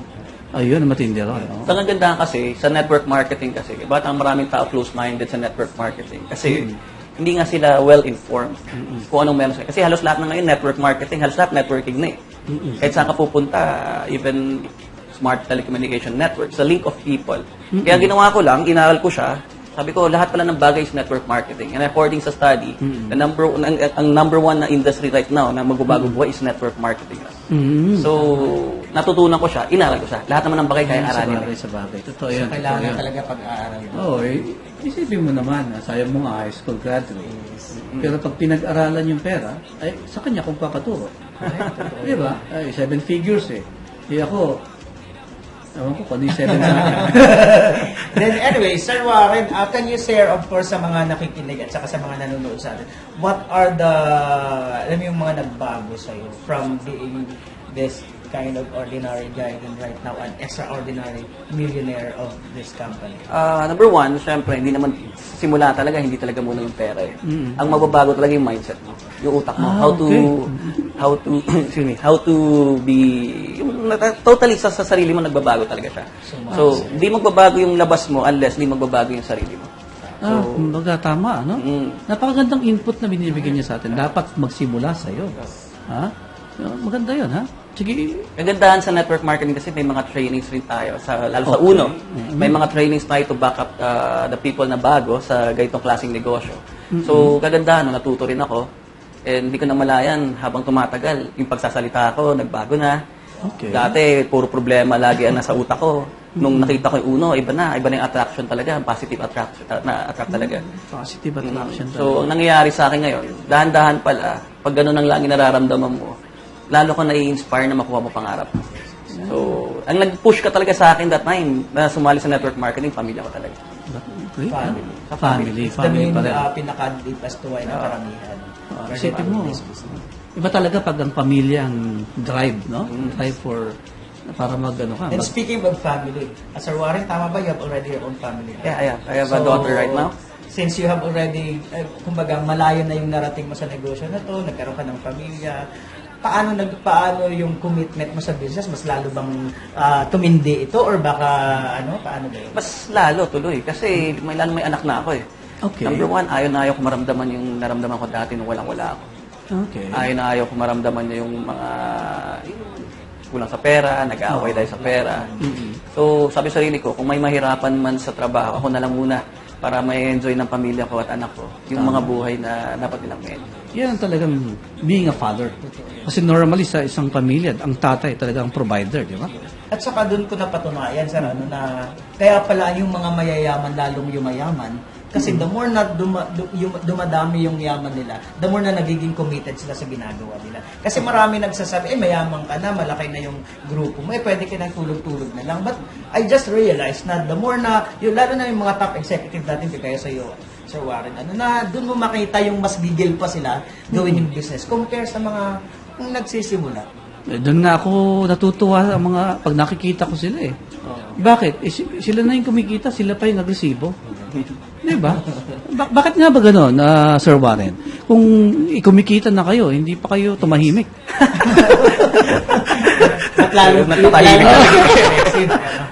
Speaker 1: Ayun, matindi rin. No?
Speaker 4: Ang ganda kasi, sa network marketing kasi, ba't ang maraming tao close-minded sa network marketing? Kasi, hindi nga sila well-informed kung anong meron sila. Kasi halos lahat na ngayon, network marketing, halos lahat networking na eh. Kahit saan ka pupunta, even smart telecommunication network, sa link of people. Kaya ginawa ko lang, inaral ko siya, sabi ko, lahat pala ng bagay is network marketing. And according sa study, ang number one na industry right now na magbabago buhay is network marketing. So, natutunan ko siya, inaral ko siya. Lahat naman ng bagay kaya aralin.
Speaker 1: Sa bagay. Totoo yun.
Speaker 2: Kailangan talaga pag-aaral.
Speaker 1: Oo, isipin mo naman, sayang mo nga high school graduate. Pero pag pinag-aralan yung pera, ay sa kanya kung papaturo. Di ba? Ay, 7 figures eh. Ako, ewan ko kung ano yung 7 sa akin.
Speaker 2: Then anyway, Sir Warren, can you share, of course, sa mga nakikinig at saka sa mga nanonood sa atin, what are yung mga nagbago sa'yo from being this kind of ordinary guy and right now an extraordinary millionaire of this company?
Speaker 4: Number one, syempre, hindi naman, simula talaga, hindi talaga muna yung pera eh. Ang magbabago talaga yung mindset mo, yung utak mo, how to be, totally sa sarili mo nagbabago talaga siya. So, hindi magbabago yung labas mo unless hindi magbabago yung sarili mo.
Speaker 1: Kumbaga tama, no? Napakagandang input na binibigyan niya sa atin. Dapat magsimula sa iyo. Ha? Maganda 'yon, ha? Sige.
Speaker 4: Kagandahan sa network marketing kasi may mga trainings rin tayo, lalo sa UNO. May mga trainings tayo to back up the people na bago sa ganitong klaseng negosyo. So, kagandahan, natuto rin ako. And hindi ko na malayan habang tumatagal. Yung pagsasalita ko, nagbago na.
Speaker 1: Okay.
Speaker 4: Dati, puro problema lagi ang nasa utak ko. Nung nakita ko yung UNO, iba na yung attraction talaga. Positive attraction, na-attract talaga.
Speaker 1: Positive attraction.
Speaker 4: So, ang nangyayari sa akin ngayon, dahan-dahan pala, pag ganun ang lagi nararamdaman mo, lalo ka na-i-inspire na makuha mo pangarap. So, ang nag-push ka talaga sa akin that time na sumali sa network marketing, pamilya ko talaga.
Speaker 1: Great, ha?
Speaker 2: Family.
Speaker 1: Family.
Speaker 2: It's the main
Speaker 1: pa rin.
Speaker 2: pinaka-deep as to why na karamihan.
Speaker 1: Isipin mo, iba talaga pag ang pamilya ang drive, no? Drive para mag-ano ka.
Speaker 2: And speaking of family, Sir Warren, tama ba you have already your own family?
Speaker 4: Yeah, I have a daughter right now.
Speaker 2: Since you have already, kumbaga, malayo na yung narating mo sa negosyo na to, nagkaroon ka ng pamilya, paano yung commitment mo sa business? Mas lalo bang tumindi ito or baka paano ba yun?
Speaker 4: Mas lalo tuloy kasi may anak na ako eh.
Speaker 1: Okay.
Speaker 4: Number one, ayaw ko maramdaman yung naramdaman ko dati nung walang-wala ako.
Speaker 1: Okay.
Speaker 4: Ayaw ko maramdaman niya yung mga kulang sa pera, nag-aaway dahil sa pera. So, sabi sa sarili ko, kung may mahirapan man sa trabaho, ako na lang muna para may enjoy ng pamilya ko at anak ko yung mga buhay na dapat nilang may-enjoy.
Speaker 1: Yan talagang being a father. Kasi normally sa isang pamilya, ang tatay talagang provider, di ba?
Speaker 2: At saka doon ko napatunayan, sir, na kaya pala yung mga mayayaman lalong yumayaman. Kasi the more na dumadami yung yaman nila, the more na nagiging committed sila sa ginagawa nila. Kasi marami nagsasabi, mayaman ka na, malaki na yung grupo mo, pwede ka nang tulog-tulog na lang. But I just realized na the more na, lalo na yung mga top executive natin, kaya sa iyo, Sir Warren, na doon mo makita yung mas gigil pa sila gawin yung business compare sa mga nagsisimula.
Speaker 1: Doon nga ako natutuwa sa mga pag nakikita ko sila eh. Bakit? Sila na yung kumikita, sila pa yung nagresibo. Di ba? Bakit nga ba gano'n, Sir Warren? Kung kumikita na kayo, hindi pa kayo tumahimik.
Speaker 2: At lalo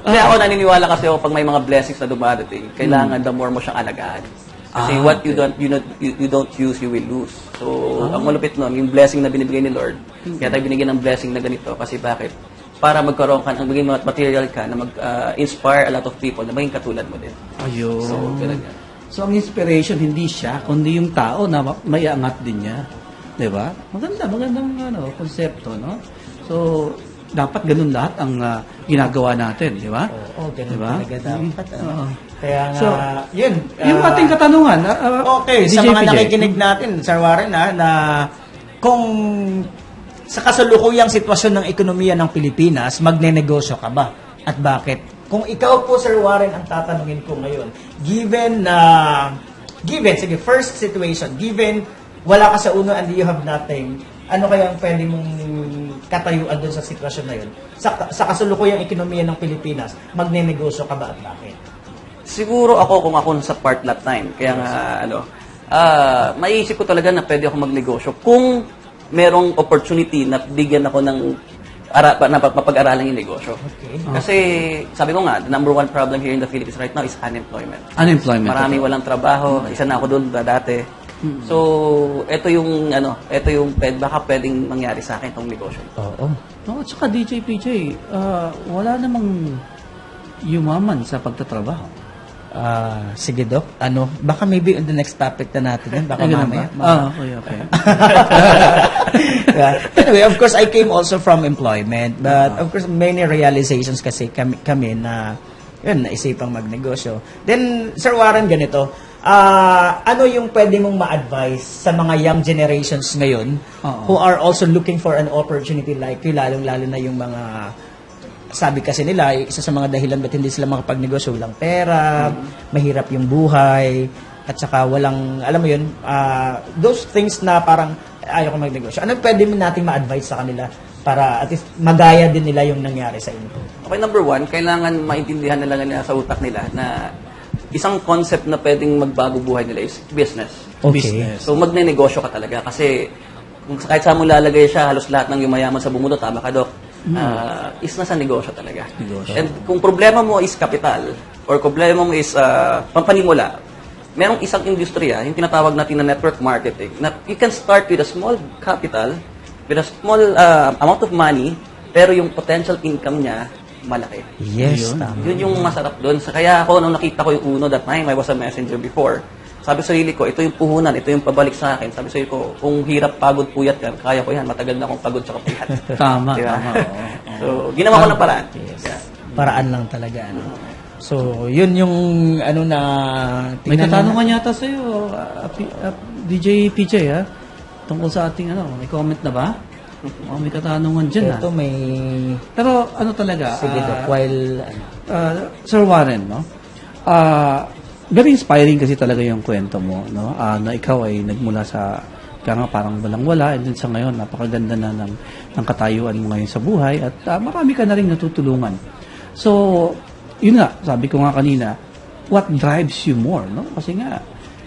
Speaker 4: Kasi ako naniniwala kasi ako pag may mga blessings na dumadating, kailangan the more mo siyang alagaan. Kasi what you don't use, you will lose. So, ang malupit nun, yung blessing na binibigay ni Lord, kaya tayo binigyan ng blessing na ganito. Kasi bakit? Para magkaroon ka, maging material ka na mag-inspire a lot of people na maging katulad mo din.
Speaker 1: Ayun.
Speaker 4: So, talaga.
Speaker 1: So, ang inspiration, hindi siya, kundi yung tao na may angat din niya. Di ba? Magandang konsepto, no? So, dapat ganun lahat ang ginagawa natin, di ba?
Speaker 2: Oo, ganun
Speaker 1: diba?
Speaker 2: talaga dapat.
Speaker 1: Oo.
Speaker 2: Kaya nga,
Speaker 1: So,
Speaker 2: yun.
Speaker 1: Yung ating katanungan,
Speaker 2: Okay, sa
Speaker 1: DJ
Speaker 2: mga
Speaker 1: PJ.
Speaker 2: nakikinig natin, Sir Warren, na kung sa kasalukuyang sitwasyon ng ekonomiya ng Pilipinas, magnenegosyo ka ba? At bakit? Kung ikaw po, Sir Warren, ang tatanungin ko ngayon, given, sige, first situation, given wala ka sa uno and you have nothing, ano kaya ang pwede mong katayuan doon sa sitwasyon na yun? Sa kasalukuyang ekonomiya ng Pilipinas, magnenegosyo ka ba at bakit?
Speaker 4: Siguro ako kung ako nasa part that time. Kaya nga, maiisip ko talaga na pwede ako magnegosyo kung merong opportunity na bigyan ako ng mapag-aralan yung negosyo.
Speaker 2: Okay.
Speaker 4: Kasi, sabi ko nga, the number one problem here in the Philippines right now is unemployment.
Speaker 1: Unemployment.
Speaker 4: Marami walang trabaho, isa na ako doon dati. So, ito yung baka pwedeng mangyari sa akin itong negosyo.
Speaker 2: Oo.
Speaker 1: No, at saka DJ PJ, wala namang yumaman sa pagtatrabaho.
Speaker 2: Sige, Doc. Baka maybe on the next topic na natin yan. Baka
Speaker 1: Ay, ganun
Speaker 2: mamaya.
Speaker 1: ba? Okay.
Speaker 2: Anyway, of course, I came also from employment. But, of course, many realizations kasi kami na, yun, naisipang magnegosyo. Then, Sir Warren, ganito. Ano yung pwede mong ma-advise sa mga young generations ngayon who are also looking for an opportunity like you, lalong-lalo na yung mga sabi kasi nila, isa sa mga dahilan ba't hindi sila makapagnegosyo, walang pera, mahirap yung buhay, at saka walang, alam mo yun, those things na parang ayaw ko magnegosyo. Ano pwede natin ma-advise sa kanila para at least magaya din nila yung nangyari sa inyo?
Speaker 4: Okay, number one, kailangan maintindihan nila sa utak nila na isang concept na pwedeng magbago buhay nila is business.
Speaker 2: Okay.
Speaker 4: So, magnenegosyo ka talaga kasi kung kahit saan mo lalagay siya, halos lahat ng yumayaman sa bumundo, tama ka, Dok, is nasa negosyo talaga.
Speaker 1: Negosyo.
Speaker 4: And kung problema mo is capital or problema mo is pampanimula, merong isang industriya, yung tinatawag natin na network marketing, na you can start with a small capital, with a small amount of money, pero yung potential income niya, malaki.
Speaker 2: Yes, tama.
Speaker 4: Yun yung masarap doon. Kaya ako, nung nakita ko yung Uno that time, I was a messenger before, sabi sa sarili ko, ito yung puhunan, ito yung pabalik sa akin. Sabi sa sarili ko, kung hirap, pagod, puyat yan, kaya ko yan. Matagal na akong pagod sa puyat.
Speaker 1: Tama,
Speaker 4: Diba?
Speaker 1: tama. Oo.
Speaker 4: So, ginawa ko ng paraan.
Speaker 2: Yes.
Speaker 4: Yeah.
Speaker 2: Paraan lang talaga. Ano. So, yun yung ano na...
Speaker 1: May
Speaker 2: tingnan
Speaker 1: katanungan yata sa'yo, DJ PJ, ha? Tungkol sa ating, may comment na ba? May katanungan dyan, ha?
Speaker 2: Ito may...
Speaker 1: Pero, talaga,
Speaker 2: Sige, Doc, while...
Speaker 1: Sir Warren, no? Very inspiring kasi talaga yung kwento mo, no? Na ikaw ay nagmula sa kaya nga parang walang-wala and then sa ngayon napakaganda na ng katayuan mo ngayon sa buhay at marami ka na rin natutulungan. So, yun nga, sabi ko nga kanina, what drives you more, no? Kasi nga,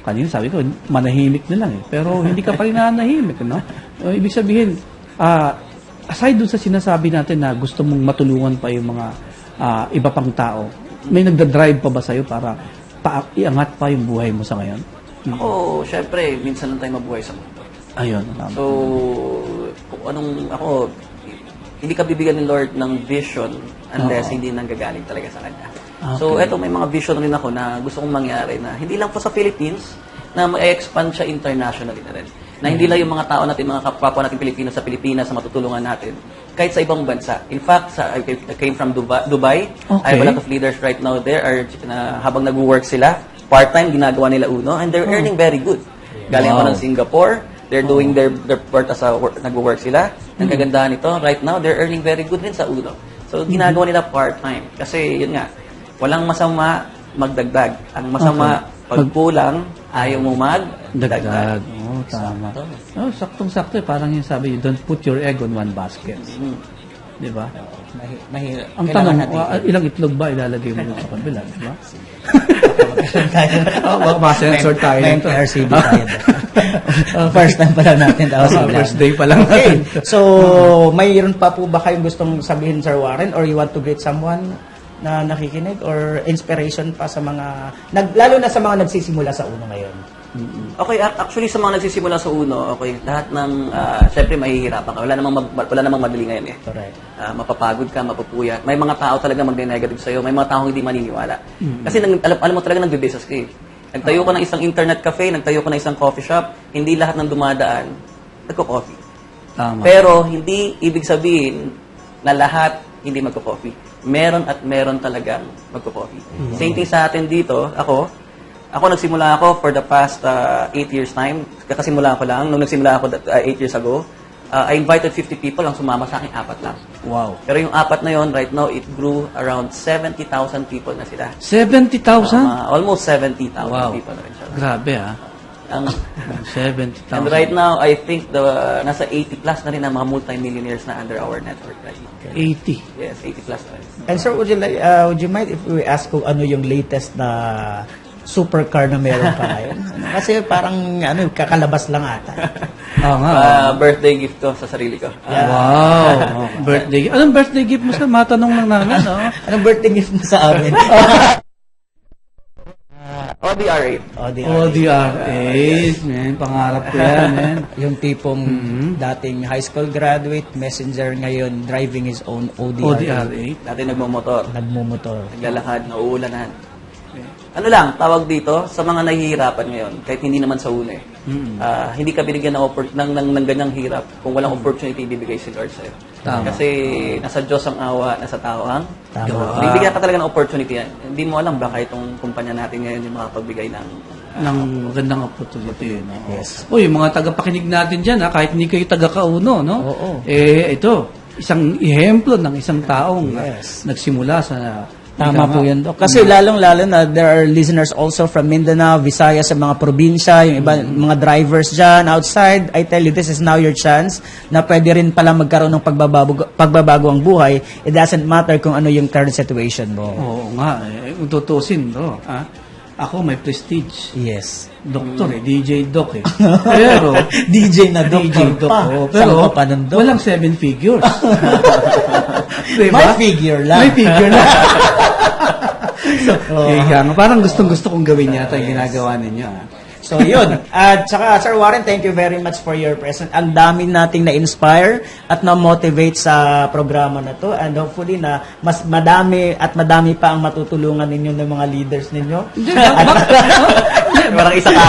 Speaker 1: kanina sabi ko, manahimik na lang eh. Pero hindi ka pa rin nanahimik, no? Ibig sabihin, aside dun sa sinasabi natin na gusto mong matulungan pa yung mga iba pang tao, may nagda-drive pa ba sa'yo para iangat pa yung buhay mo sa ngayon?
Speaker 4: Ako, syempre, minsan lang tayo mabuhay sa mundo.
Speaker 1: Ayun.
Speaker 4: So, kung ako, hindi ka bibigyan ni Lord ng vision unless hindi nanggagaling talaga sa Kanya.
Speaker 1: Okay.
Speaker 4: So, eto, may mga vision rin ako na gusto kong mangyari na hindi lang po sa Philippines, na ma-expand siya internationally na rin. Na hindi lang yung mga tao natin, mga kapwa natin Pilipino sa Pilipinas na matutulungan natin, kahit sa ibang bansa. In fact, I came from Dubai. I have a lot of leaders right now there habang nag-work sila, part-time, ginagawa nila Uno, and they're earning very good. Galing ako ng Singapore, they're doing their part as nag-work sila. Ang kagandahan nito, right now, they're earning very good din sa Uno. So, ginagawa nila part-time. Kasi, yun nga, walang masama magdagdag. Ang masama, pagkulang, ayaw mo magdagdag.
Speaker 1: Oo, tama. Saktong-sakto eh. Parang yung sabi, you don't put your egg on one basket. Di ba?
Speaker 2: Mahirap.
Speaker 1: Ang tanong, ilang itlog ba ilalagay mo sa kabila? Di ba? Sensor tayo
Speaker 2: May
Speaker 1: nito.
Speaker 2: RCB tayo. First time pa lang natin.
Speaker 1: First day pa lang.
Speaker 2: Okay. So, mayroon pa po ba kayong gustong sabihin, Sir Warren? Or you want to greet someone na nakikinig? Or inspiration pa sa mga, lalo na sa mga nagsisimula sa Uno ngayon?
Speaker 4: Okay, actually sa mga nagsisimula sa Uno, okay, lahat ng, syempre mahihirapan ka. Wala namang madali ngayon eh.
Speaker 2: Correct.
Speaker 4: Mapapagod ka, mapupuyat. May mga tao talaga magne-negative sa'yo. May mga tao hindi maniniwala. Kasi alam mo talaga nagbe-business ka eh. Nagtayo ka ng isang internet cafe, nagtayo ka ng isang coffee shop, hindi lahat ng dumadaan, nagko-coffee.
Speaker 1: Tama.
Speaker 4: Pero hindi ibig sabihin na lahat hindi magko-coffee. Meron at meron talagang magko-coffee. Same thing sa atin dito, ako nagsimula ako for the past 8 years time. Kakasimula ko lang. Nung nagsimula ako 8 years ago, I invited 50 people. Ang sumama sa akin, 4 lang.
Speaker 1: Wow.
Speaker 4: Pero yung 4 na yon, right now, it grew around 70,000 people na sila.
Speaker 1: 70,000?
Speaker 4: Almost 70,000
Speaker 1: Wow.
Speaker 4: people na rin siya.
Speaker 1: Grabe
Speaker 4: Ang,
Speaker 1: 70,000.
Speaker 4: and right now, I think nasa 80 plus na rin ang mga multi-millionaires na under our network right now.
Speaker 1: 80.
Speaker 4: Yes, 80 plus na rin.
Speaker 2: And sir, would you mind if we ask kung ano yung latest na supercar na meron pa ngayon? Kasi parang kakalabas lang ata.
Speaker 1: Oo nga.
Speaker 4: Birthday gift ko sa sarili ko.
Speaker 1: Wow. Birthday. Anong birthday gift mo sa matanong lang namin, no?
Speaker 2: Anong birthday gift mo sa amin?
Speaker 4: ODR8.
Speaker 1: ODR8, man. Pangarap ko yan, man.
Speaker 2: Yung tipong dating high school graduate, messenger ngayon, driving his own ODR.
Speaker 1: ODR8.
Speaker 4: Dati nagmamotor,
Speaker 2: Nagmumotor.
Speaker 4: naglalakad, nauulanan. Ano lang, tawag dito, sa mga nahihirapan ngayon, kahit hindi naman sa una eh. Hindi ka binigyan ng ganyang hirap kung walang opportunity ibibigay si Lord sa'yo.
Speaker 1: Tama.
Speaker 4: Kasi nasa Diyos ang awa, nasa tao ang
Speaker 2: Tama.
Speaker 4: gawa. Bibigyan ka talaga ng opportunity yan. Hindi mo alam baka itong kumpanya natin ngayon yung makapagbigay ng
Speaker 1: Ng magandang opportunity, no?
Speaker 2: Yes.
Speaker 1: Uy, yung mga tagapakinig natin dyan, kahit hindi kayo taga-kauno, no?
Speaker 2: Oo.
Speaker 1: Ito, isang ehemplo ng isang taong
Speaker 2: Yes.
Speaker 1: nagsimula sa...
Speaker 2: Tama po yun, Doc. Kasi lalong-lalo na there are listeners also from Mindanao, Visayas, sa mga probinsya, yung iba, mga drivers dyan, outside. I tell you, this is now your chance na pwede rin pala magkaroon ng pagbabago ang buhay. It doesn't matter kung ano yung current situation mo.
Speaker 1: Oo nga, kung tutusin, no? Ako may prestige.
Speaker 2: Yes.
Speaker 1: Doktor DJ Doc eh. Pero,
Speaker 2: DJ na Doc.
Speaker 1: DJ Doc,
Speaker 2: pa.
Speaker 1: oh,
Speaker 2: Saan
Speaker 1: pero
Speaker 2: ka pa nun, Doc?
Speaker 1: walang 7 figures. Diba?
Speaker 2: May figure lang.
Speaker 1: May figure lang. Kaya nga, parang gustong-gusto kong gawin yata yung ginagawa ninyo.
Speaker 2: So, yun. At saka, Sir Warren, thank you very much for your presence. Ang dami nating na-inspire at na-motivate sa programa na to. And hopefully na mas madami at madami pa ang matutulungan ninyo ng mga leaders ninyo.
Speaker 4: Parang isa ka.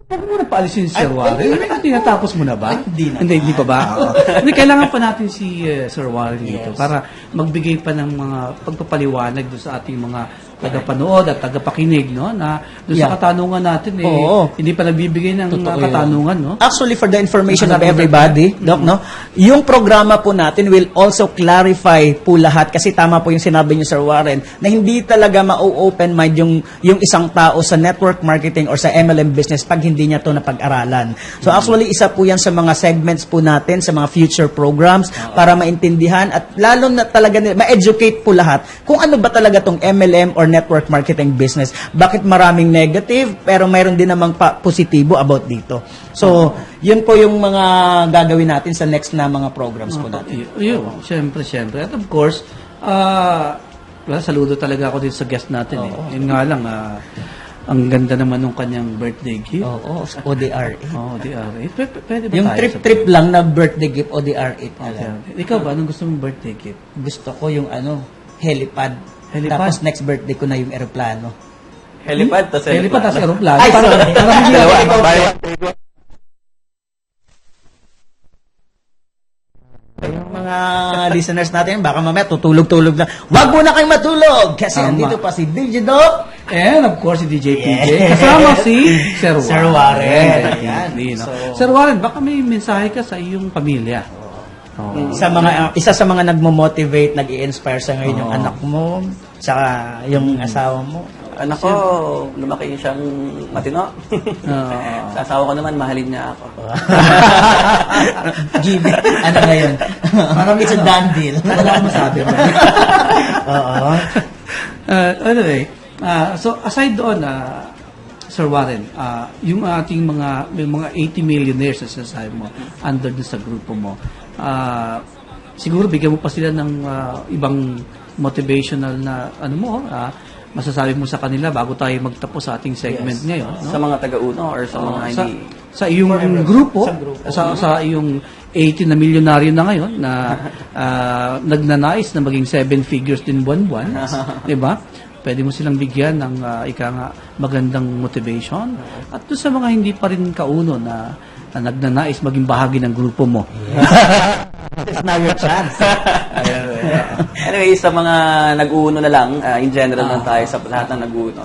Speaker 1: Huwag mo na paalisin si Sir Warren. Tinatapos mo na ba?
Speaker 2: Hindi na.
Speaker 1: Hindi pa ba? Oo. Hindi, kailangan pa natin si Sir Warren dito para magbigay pa ng mga pagpapaliwanag doon sa ating mga tagapanood at tagapakinig, no? Na doon sa katanungan natin,
Speaker 2: Oo.
Speaker 1: hindi pa nagbibigay ng
Speaker 2: Totoo
Speaker 1: katanungan, no?
Speaker 2: Actually, for the information of everybody, Doc, no? Yung programa po natin will also clarify po lahat kasi tama po yung sinabi niyo, Sir Warren, na hindi talaga ma-open mind yung isang tao sa network marketing or sa MLM business pag hindi niya to napag-aralan. So actually, isa po yan sa mga segments po natin, sa mga future programs para maintindihan at lalo na talaga ma-educate po lahat kung ano ba talaga tong MLM or network marketing business. Bakit maraming negative pero mayroon din namang positibo about dito. So, yun po yung mga gagawin natin sa next na mga programs po natin.
Speaker 1: Yun, syempre. At of course, saludo talaga ako din sa guest natin. Yun nga lang, ang ganda naman ng kanyang birthday gift.
Speaker 2: Oo, ODR.
Speaker 1: ODR8. Pwede ba
Speaker 2: Yung
Speaker 1: tayo?
Speaker 2: trip lang na birthday gift, ODR8 na lang.
Speaker 1: Ikaw ba, anong gusto mong birthday gift?
Speaker 2: Gusto ko yung helipad.
Speaker 1: Helipad?
Speaker 2: Tapos next birthday ko na yung aeroplano.
Speaker 4: Helipad, tas
Speaker 1: Helipad tas aeroplano.
Speaker 2: Ay, sorry.
Speaker 1: Parang hindi
Speaker 4: Dalawa,
Speaker 1: ako-
Speaker 2: Yung mga listeners natin, baka mamaya tutulog-tulog na. Wag muna kayong matulog! Kasi
Speaker 1: Tama.
Speaker 2: andito pa si DJ Doc.
Speaker 1: And of course, si DJ PJ. Kasama si Sir Warren.
Speaker 2: Sir Warren.
Speaker 1: Definitely, no?
Speaker 2: So-
Speaker 1: Sir Warren, baka may mensahe ka sa iyong pamilya.
Speaker 2: Isa sa mga nagmo-motivate, nag-i-inspire sa ngayon yung anak mo, saka yung asawa mo.
Speaker 4: Anak ko, lumaki siyang matino. Sa asawa ko naman, mahalin niya ako.
Speaker 2: GB, ano ngayon? Parang it's a done deal.
Speaker 1: Wala akong masabi mo.
Speaker 2: Oo.
Speaker 1: Anyway, so aside doon, Sir Warren, yung ating may mga 80 millionaires na sinasabi mo, under dun sa grupo mo, siguro bigyan mo pa sila ng ibang motivational na masasabi mo sa kanila bago tayo magtapos sa ating segment ngayon. No?
Speaker 4: Sa mga taga-uno or sa mga hindi...
Speaker 1: Sa iyong grupo, sa iyong 80 na milyonaryo na ngayon na nagnanais na maging 7 figures din buwan-buwan, di ba? Pwede mo silang bigyan ng magandang motivation. At doon sa mga hindi pa rin kauno na nagnanais maging bahagi ng grupo mo.
Speaker 2: It's now your chance.
Speaker 4: Anyway, sa mga nag-uuno na lang, in general lang tayo sa lahat ng nag-uuno.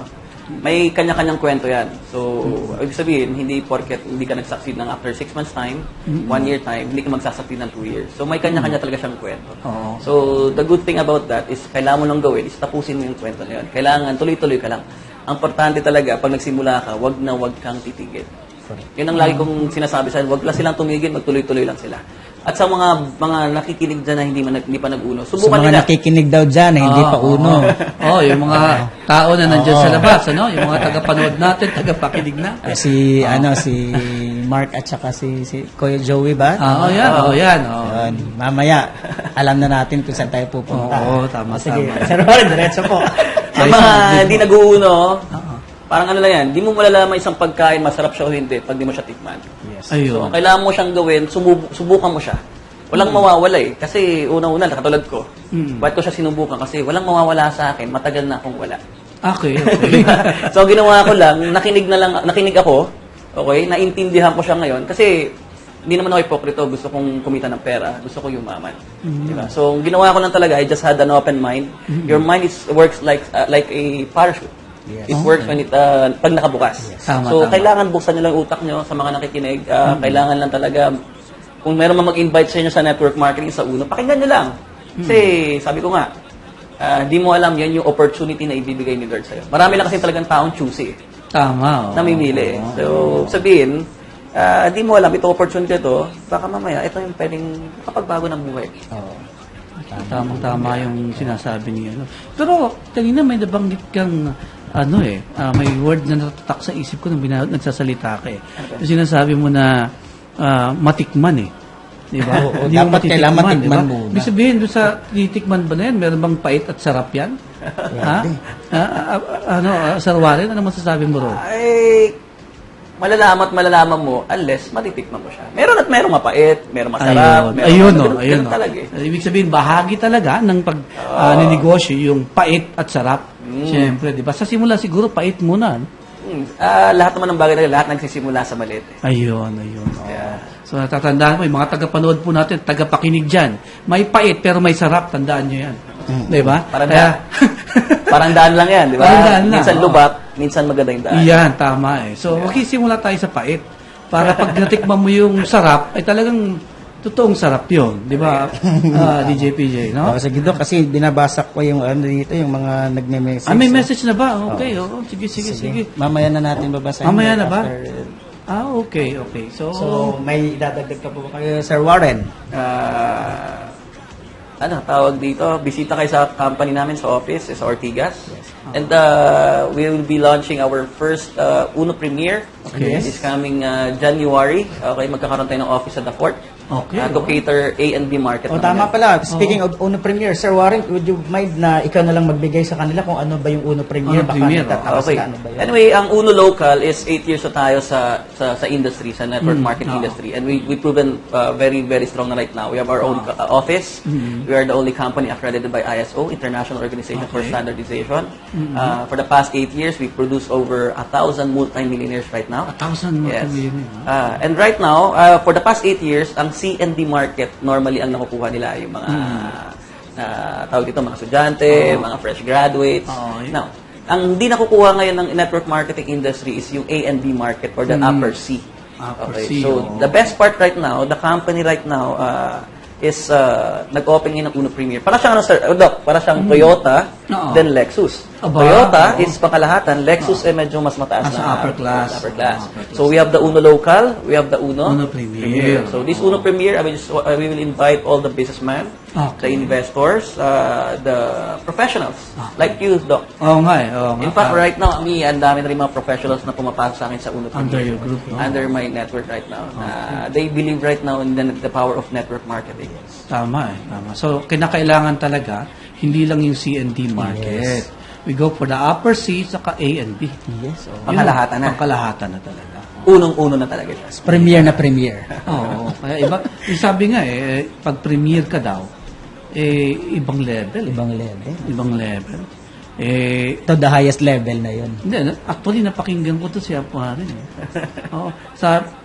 Speaker 4: May kanya-kanyang kwento yan. So, ibig sabihin, hindi porket hindi ka nag-succeed ng after 6 months time, 1 year time, hindi ka mag-succeed ng 2 years. So, may kanya-kanya talaga siyang kwento.
Speaker 1: Oo.
Speaker 4: So, the good thing about that is kailangan mo lang gawin is tapusin mo yung kwento na yun. Kailangan, tuloy-tuloy ka lang. Ang importante talaga, pag nagsimula ka, wag na wag kang titigil. Yun ang lagi kong sinasabi sa wag lang silang tumigil, magtuloy-tuloy lang sila. At sa mga nakikinig dyan na hindi pa nag-uno,
Speaker 2: Sa
Speaker 4: subukan
Speaker 2: mga
Speaker 4: nila.
Speaker 2: nakikinig daw dyan, hindi pa uno.
Speaker 1: Yung mga tao na nandiyan sa labas, yung mga tagapanood natin, tagapakinig natin.
Speaker 2: Si Mark at saka si Kuya Joey ba?
Speaker 1: Yan.
Speaker 2: Yun. Mamaya, alam na natin kung saan tayo pupunta.
Speaker 1: Oo, tama.
Speaker 2: Sige, Sir Warren, diretso po.
Speaker 4: Sa mga hindi nag-uuno, parang ano lang yan, di mo malalaman isang pagkain, masarap siya o hindi, pag di mo siya tikman. So,
Speaker 1: Ayun.
Speaker 4: kailangan mo siyang gawin, subukan mo siya. Walang mawawala eh. Kasi una-una, katulad ko, bakit ko siya sinubukan? Kasi walang mawawala sa akin, matagal na akong wala.
Speaker 1: Okay.
Speaker 4: So, ginawa ko lang, nakinig ako, okay, naintindihan ko siya ngayon, kasi hindi naman ako hipokrito, gusto kong kumita ng pera, gusto ko yumaman. Diba? So, ginawa ko lang talaga, I just had an open mind. Your mind works like a parachute. It works when pag nakabukas.
Speaker 1: Tama,
Speaker 4: So,
Speaker 1: tama.
Speaker 4: kailangan buksan nyo lang utak nyo sa mga nakikinig. Kailangan lang talaga, kung meron man mag-invite sa inyo sa network marketing sa uno, pakinggan nyo lang. Kasi, sabi ko nga, di mo alam yan yung opportunity na ibibigay ni Lord sa'yo. Marami lang kasi talagang taong choosy.
Speaker 1: Tama.
Speaker 4: Namimili. So, sabihin, di mo alam, itong opportunity ito, baka mamaya, ito yung pwedeng kapagbago ng buhay.
Speaker 1: Tamang-tama yung sinasabi niya. Pero, kanina may nabanggit kang may word na natatak sa isip ko nung nagsasalita ka eh. Yung sinasabi mo na matikman eh. Di ba?
Speaker 2: Oo,
Speaker 1: Hindi mo
Speaker 2: dapat kailangan
Speaker 1: matitikman, di ba?
Speaker 2: matikman muna.
Speaker 1: Ibig sabihin, doon sa titikman ba na yan, meron bang pait at sarap yan? Ha? Sir Warren, ano masasabi mo ron?
Speaker 4: Ay, malalaman mo unless matitikman mo siya. Meron at meron mapait, meron masarap, meron
Speaker 1: Ayun,
Speaker 4: ganun talaga eh.
Speaker 1: Ibig sabihin, bahagi talaga ng ninegosyo yung pait at sarap. Siyempre, di ba? Sa simula siguro, pait muna.
Speaker 4: Lahat naman ng bagay na lahat nagsisimula sa maliit.
Speaker 1: Ayun. Oo. So, natatandaan mo, yung mga tagapanood po natin, tagapakinig dyan, may pait pero may sarap, tandaan nyo yan. Di ba?
Speaker 4: Parang daan lang yan, di ba?
Speaker 1: Parang daan lang,
Speaker 4: Minsan
Speaker 1: oo.
Speaker 4: lubak, minsan maganda yung daan.
Speaker 1: Iyan, tama eh. So, magsisimula tayo sa pait. Para pag natikman mo yung sarap, ay talagang totoong sarap yun. Di ba, DJ PJ, no?
Speaker 2: Sige, Dok, kasi binabasa ko yung ano dito, yung mga nagme-message.
Speaker 1: May message na ba? Okay, oo. Sige.
Speaker 2: Mamaya na natin babasahin.
Speaker 1: Mamaya na ba?
Speaker 2: After-
Speaker 1: Okay. So,
Speaker 2: may idadagdag ka po ba kayo, Sir Warren?
Speaker 4: Tawag dito, bisita kayo sa company namin sa office, sa Ortigas. And we will be launching our first Uno premiere.
Speaker 1: Okay.
Speaker 4: This coming January. Okay, magkakaroon tayo ng office at the Fort.
Speaker 1: Okay.
Speaker 4: To cater A and B market.
Speaker 2: O
Speaker 4: naman
Speaker 2: tama
Speaker 4: yan.
Speaker 2: pala, speaking of Uno Premiere, Sir Warren, would you mind na ikaw na lang magbigay sa kanila kung ano ba yung Uno Premiere?
Speaker 1: Uno Premiere,
Speaker 2: natatakas
Speaker 4: Okay.
Speaker 2: ka, ano ba yun?
Speaker 4: Anyway, ang Uno Local is 8 years na tayo sa industry, sa network marketing industry. And we proven very, very strong na right now. We have our own office. We are the only company accredited by ISO, International Organization for Standardization. For the past 8 years, we produced over 1,000 multi-millionaires right now.
Speaker 1: 1,000
Speaker 4: Yes.
Speaker 1: multi-millionaires.
Speaker 4: And right now, for the past 8 years, ang C&D market, normally ang nakukuha nila yung mga tawag dito, mga estudyante, mga fresh graduates. Now, ang hindi nakukuha ngayon ng network marketing industry is yung A and B market or the upper C.
Speaker 1: Upper
Speaker 4: Okay.
Speaker 1: C,
Speaker 4: So, the best part right now, the company right now is nag-open ngayon ng Uno Premier. Para siyang Doc, para siyang Toyota,
Speaker 1: Oo.
Speaker 4: then Lexus.
Speaker 1: Aba,
Speaker 4: Toyota
Speaker 1: oo.
Speaker 4: is pangalahatan, Lexus medyo mas mataas
Speaker 1: Nasa
Speaker 4: na
Speaker 1: upper class.
Speaker 4: Upper class.
Speaker 1: Upper class.
Speaker 4: So we have the Uno Local, we have the Uno
Speaker 1: Premier.
Speaker 4: So this Uno Premier, we will invite all the businessmen, the investors, the professionals, like you, Doc.
Speaker 1: Oo nga eh.
Speaker 4: In fact, right now, ang dami na rin mga professionals na pumapasok sa akin sa Uno Premier.
Speaker 1: Under your group, no?
Speaker 4: Under my network right now. They believe right now in the power of network marketing.
Speaker 1: Tama. So, kinakailangan talaga, hindi lang yung C&D market. We go for the upper C, saka A and B.
Speaker 2: Yes.
Speaker 1: So,
Speaker 4: Pangkalahatan na.
Speaker 1: Pangkalahatan na talaga.
Speaker 4: Unong-uno na talaga siya.
Speaker 2: Premiere na premiere.
Speaker 1: Oo. Kaya sabi nga pag premiere ka daw, ibang level.
Speaker 2: Ibang level.
Speaker 1: Ibang level.
Speaker 2: To the highest level na yun.
Speaker 1: Hindi, actually, napakinggan ko to si Apuarin. Oo.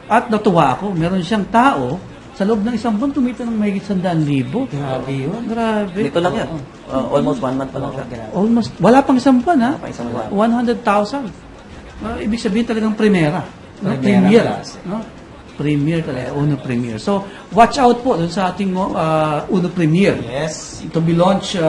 Speaker 1: At natuwa ako, meron siyang tao, sa loob ng isang buwan, tumita ng mahigit 100,000.
Speaker 2: Grabe yun.
Speaker 1: Grabe.
Speaker 4: Dito lang yan. Almost 1 month pa lang siya.
Speaker 1: Almost, wala pang isang buwan, ha?
Speaker 4: Wala pang isang buwan.
Speaker 1: 100,000. Ibig sabihin talagang primera. No?
Speaker 2: Primera
Speaker 1: Premier.
Speaker 2: class.
Speaker 1: No? Premier talaga, Uno Premier. So, watch out po dun sa ating Uno Premier.
Speaker 2: Yes.
Speaker 1: To be launched,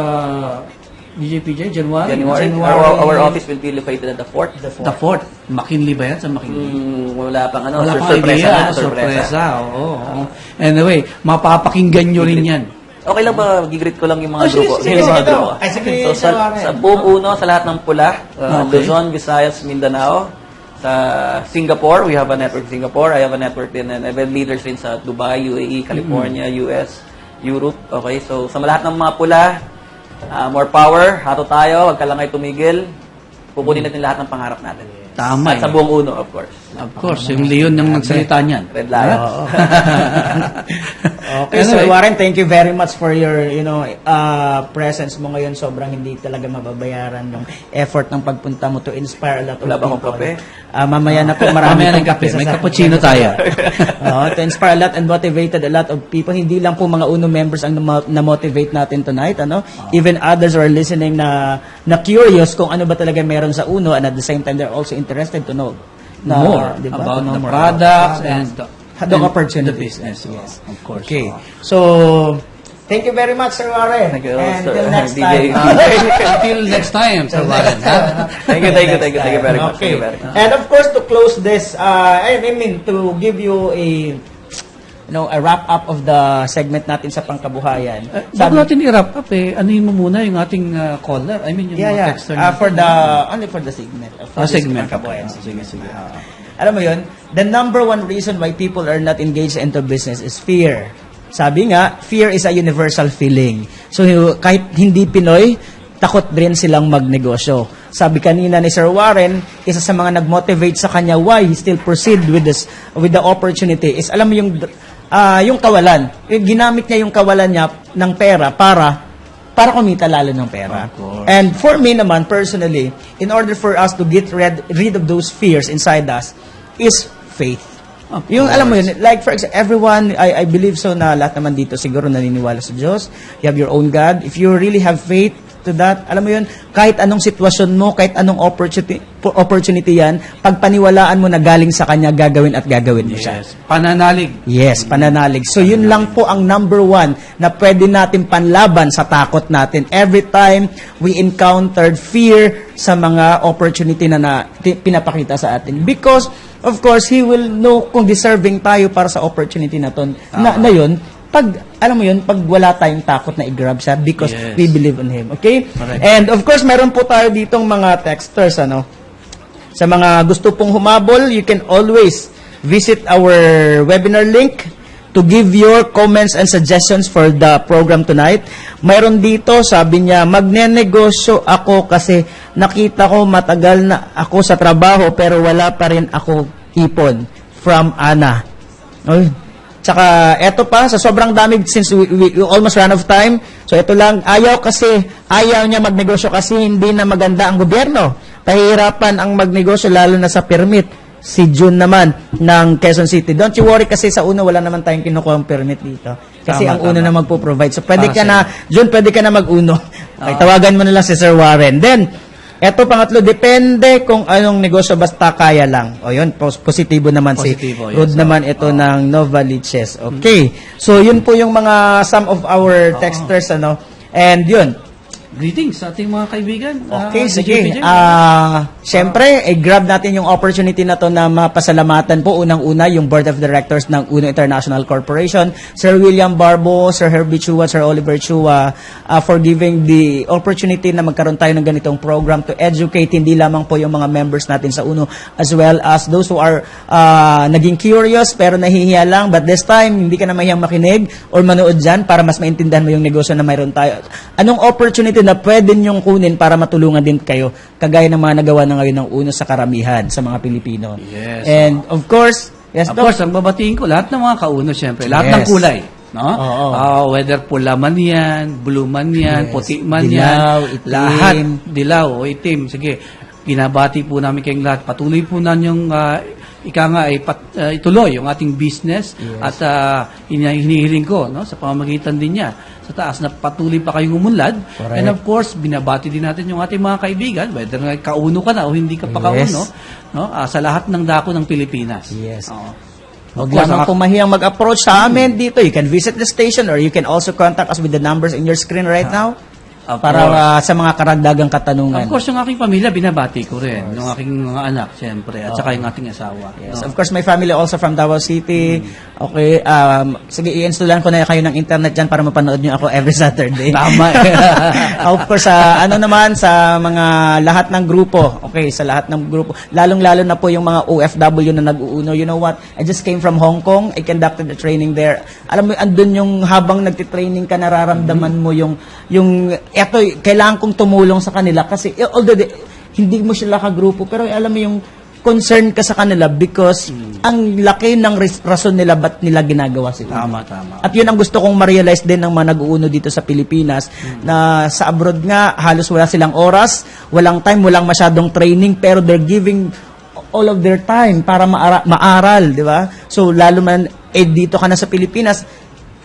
Speaker 1: DJPJ, January.
Speaker 4: Our office will be located at the Fort.
Speaker 1: The 4th. McKinley ba yan? Sa McKinley?
Speaker 4: Wala pang
Speaker 1: Wala pang
Speaker 4: surpresa
Speaker 1: idea.
Speaker 4: na,
Speaker 1: Sorpresa. Oo. Anyway, mapapakinggan nyo rin yan.
Speaker 4: Okay lang ba, gigreet ko lang yung mga grupo?
Speaker 2: sige,
Speaker 4: Yung mga
Speaker 2: sige,
Speaker 4: grupo.
Speaker 2: Ay, sige,
Speaker 4: So, sa buong Uno, sa lahat ng pula,
Speaker 1: Okay.
Speaker 4: Luzon, Visayas, Mindanao, sa Singapore, we have a network in Singapore, I have a network din, and event leaders rin sa Dubai, UAE, California, US, Europe. Okay, so sa lahat ng mga pula, more power, hato tayo, wag ka lang ay tumigil, kukunin natin lahat ng pangarap natin.
Speaker 1: Tama.
Speaker 4: At sa buong Uno, of course.
Speaker 1: Of course, yung Leon yung nagsalita niyan.
Speaker 4: Red Lion.
Speaker 2: Okay, Sir Warren, thank you very much for your, presence mo ngayon. Sobrang hindi talaga mababayaran yung effort ng pagpunta mo to inspire a lot of
Speaker 4: Wala ba akong
Speaker 2: people.
Speaker 4: kape?
Speaker 2: Mamaya na po, marami
Speaker 1: Mamaya ng
Speaker 2: pong
Speaker 1: kape. May
Speaker 2: sasabihin.
Speaker 1: cappuccino tayo.
Speaker 2: To inspire a lot and motivated a lot of people. Hindi lang po mga UNO members ang na-motivate natin tonight. Even others are listening na curious kung ano ba talaga meron sa UNO, and at the same time, they're also interested to know
Speaker 1: More
Speaker 2: di ba?
Speaker 1: about
Speaker 2: To know
Speaker 1: the
Speaker 2: more
Speaker 1: products
Speaker 2: about
Speaker 1: and
Speaker 2: the opportunities.
Speaker 1: The business, yes, of course.
Speaker 2: Okay. So, thank you very much, Sir Warren.
Speaker 4: Thank you,
Speaker 2: And
Speaker 4: Sir.
Speaker 2: till next
Speaker 4: DJ.
Speaker 2: time.
Speaker 1: Until next time, Sir Warren.
Speaker 4: Thank you very much.
Speaker 2: Okay.
Speaker 4: Thank you very much.
Speaker 2: And of course, to close this, to give you a wrap up of the segment natin sa pangkabuhayan.
Speaker 1: Bago natin i-wrap up, anuhin mo muna yung ating caller. I mean, yung mga texter natin.
Speaker 2: Only for the segment.
Speaker 1: Segment.
Speaker 2: Pangkabuhayan.
Speaker 1: Sige.
Speaker 2: Alam mo yun, the number one reason why people are not engaged into business is fear. Sabi nga, fear is a universal feeling. So, kahit hindi Pinoy, takot din silang magnegosyo. Sabi kanina ni Sir Warren, isa sa mga nag-motivate sa kanya why he still proceed with the opportunity is, alam mo yung kawalan. Ginamit niya yung kawalan niya ng pera para kumita lalo ng pera. And for me naman, personally, in order for us to get rid of those fears inside us, is faith. Yung alam mo yun, like for example, everyone, I believe so na lahat naman dito siguro naniniwala sa Diyos. You have your own God. If you really have faith to that, alam mo yun, kahit anong sitwasyon mo, kahit anong opportunity yan, pagpaniwalaan mo na galing sa Kanya, gagawin at gagawin mo siya.
Speaker 1: Yes. Pananalig.
Speaker 2: Yes, pananalig. So yun lang po ang number one na pwede natin panlaban sa takot natin. Every time we encountered fear sa mga opportunity na pinapakita sa atin. Because, of course, He will know kung deserving tayo para sa opportunity na to. Na yun, alam mo yun, pag wala tayong takot na i-grab siya because we believe on Him. Okay?
Speaker 1: Correct.
Speaker 2: And of course, meron po tayo ditong mga texters, Sa mga gusto pong humabol, you can always visit our webinar link to give your comments and suggestions for the program tonight. Mayroon dito, sabi niya, magnenegosyo ako kasi nakita ko matagal na ako sa trabaho pero wala pa rin ako ipon. From Ana. Oy. Tsaka, eto pa, sa sobrang dami, since we almost ran out of time, so eto lang, ayaw niya magnegosyo kasi hindi na maganda ang gobyerno. Pahihirapan ang magnegosyo lalo na sa permit. Si June naman ng Quezon City. Don't you worry kasi sa uno wala naman tayong kinukuha ang permit dito. Kasi ang uno na magpo-provide. So pwede ka na, June, pwede ka na mag-uno. Okay, tawagan mo na lang si Sir Warren. Then, eto pangatlo, depende kung anong negosyo basta kaya lang. O yun, positibo naman
Speaker 1: Positibo,
Speaker 2: si Rod naman ito ng Novaliches. Okay. So yun po yung mga some of our texters And yun.
Speaker 1: Greetings sa ating mga kaibigan.
Speaker 2: Okay,
Speaker 1: DJ
Speaker 2: sige.
Speaker 1: PJ.
Speaker 2: Siyempre, grab natin yung opportunity na to na mapasalamatan po unang-una yung Board of Directors ng Uno International Corporation, Sir William Barbo, Sir Herbie Chua, Sir Oliver Chua, for giving the opportunity na magkaroon tayo ng ganitong program to educate hindi lamang po yung mga members natin sa Uno as well as those who are naging curious pero nahihiya lang, but this time hindi ka na mahiyang makinig or manood dyan para mas maintindihan mo yung negosyo na mayroon tayo. Anong opportunity na pwede nyong kunin para matulungan din kayo kagaya ng mga nagawa na ngayon ng Uno sa karamihan sa mga Pilipino.
Speaker 1: Yes.
Speaker 2: And of course,
Speaker 1: Of course, ang babatiin ko, lahat ng mga kauno, syempre, lahat ng kulay. No?
Speaker 2: Oo.
Speaker 1: Whether pula man yan, blue man yan, puti man
Speaker 2: Dilaw,
Speaker 1: yan,
Speaker 2: itim.
Speaker 1: lahat, dilaw o itim. Sige, binabati po namin kayong lahat. Patuloy po na yung ituloy yung ating business at hinihiling ko sa pamamagitan din niya sa taas na patuloy pa kayong umunlad.
Speaker 2: Correct.
Speaker 1: And of course, binabati din natin yung ating mga kaibigan, whether kauno ka na o hindi ka pa kauno, sa lahat ng dako ng Pilipinas.
Speaker 2: Yes.
Speaker 1: Oo.
Speaker 2: Huwag lamang po mahiyang mag-approach sa amin dito. You can visit the station or you can also contact us with the numbers in your screen right now para sa mga karagdagang katanungan.
Speaker 1: Of course, yung aking pamilya, binabati ko rin. Yung aking mga anak, siyempre, at saka yung ating asawa.
Speaker 2: Yes. Of course, my family also from Davao City. Okay, sige, i-installan ko na kayo ng internet dyan para mapanood nyo ako every Saturday.
Speaker 1: Tama.
Speaker 2: Of course, naman, sa mga lahat ng grupo, okay, sa lahat ng grupo, lalong-lalo na po yung mga OFW na nag-uuno. You know what? I just came from Hong Kong. I conducted a training there. Alam mo, andun yung habang nagtitraining ka, nararamdaman mo yung eto, kailangan kong tumulong sa kanila kasi although hindi mo sila kagrupo, pero alam mo yung concern ka sa kanila because ang laki ng rason nila ba't nila ginagawa sila.
Speaker 1: Tama.
Speaker 2: At yun ang gusto kong ma-realize din ng mga nag-uuno dito sa Pilipinas na sa abroad nga halos wala silang oras, walang time, walang masyadong training pero they're giving all of their time para maaral, di ba? So lalo man dito ka na sa Pilipinas,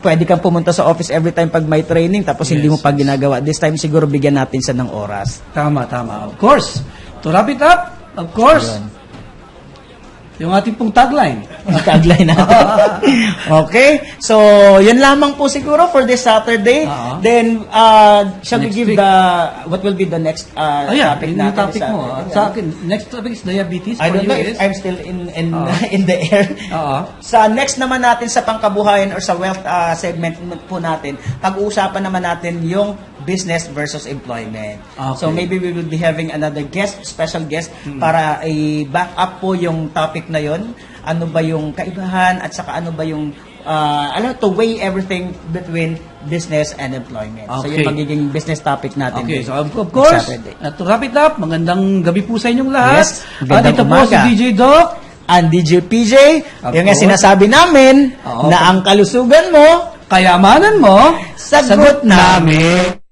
Speaker 2: pwede kang pumunta sa office every time pag may training tapos hindi mo pa ginagawa. This time siguro bigyan natin siya ng oras.
Speaker 1: Tama. Of course, to wrap it up, of course, yung ating pong tagline.
Speaker 2: Tagline natin. Okay? So, yun lamang po siguro for this Saturday. Then, shall we
Speaker 1: Next
Speaker 2: give
Speaker 1: week.
Speaker 2: what will be the next topic
Speaker 1: yung
Speaker 2: natin?
Speaker 1: topic mo. Sa akin, next topic is diabetes.
Speaker 2: I don't know if I'm still in the air. Sa next naman natin sa pangkabuhayan or sa wealth segment po natin, pag-uusapan naman natin yung business versus employment.
Speaker 1: Okay.
Speaker 2: So maybe we will be having another special guest para i-back up po yung topic na yon. Ano ba yung kaibahan at saka ano ba yung to weigh everything between business and employment. So,
Speaker 1: Okay.
Speaker 2: yung magiging business topic natin.
Speaker 1: Okay,
Speaker 2: din
Speaker 1: so of
Speaker 2: this
Speaker 1: course,
Speaker 2: Saturday.
Speaker 1: to wrap it up, magandang gabi po sa inyong lahat.
Speaker 2: Yes, magandang
Speaker 1: Dito po si
Speaker 2: umaga.
Speaker 1: DJ Doc.
Speaker 2: And DJ PJ,
Speaker 1: Of
Speaker 2: yung nga
Speaker 1: course.
Speaker 2: sinasabi namin
Speaker 1: Oo.
Speaker 2: na ang kalusugan mo,
Speaker 1: Kayamanan mo,
Speaker 2: sagot namin.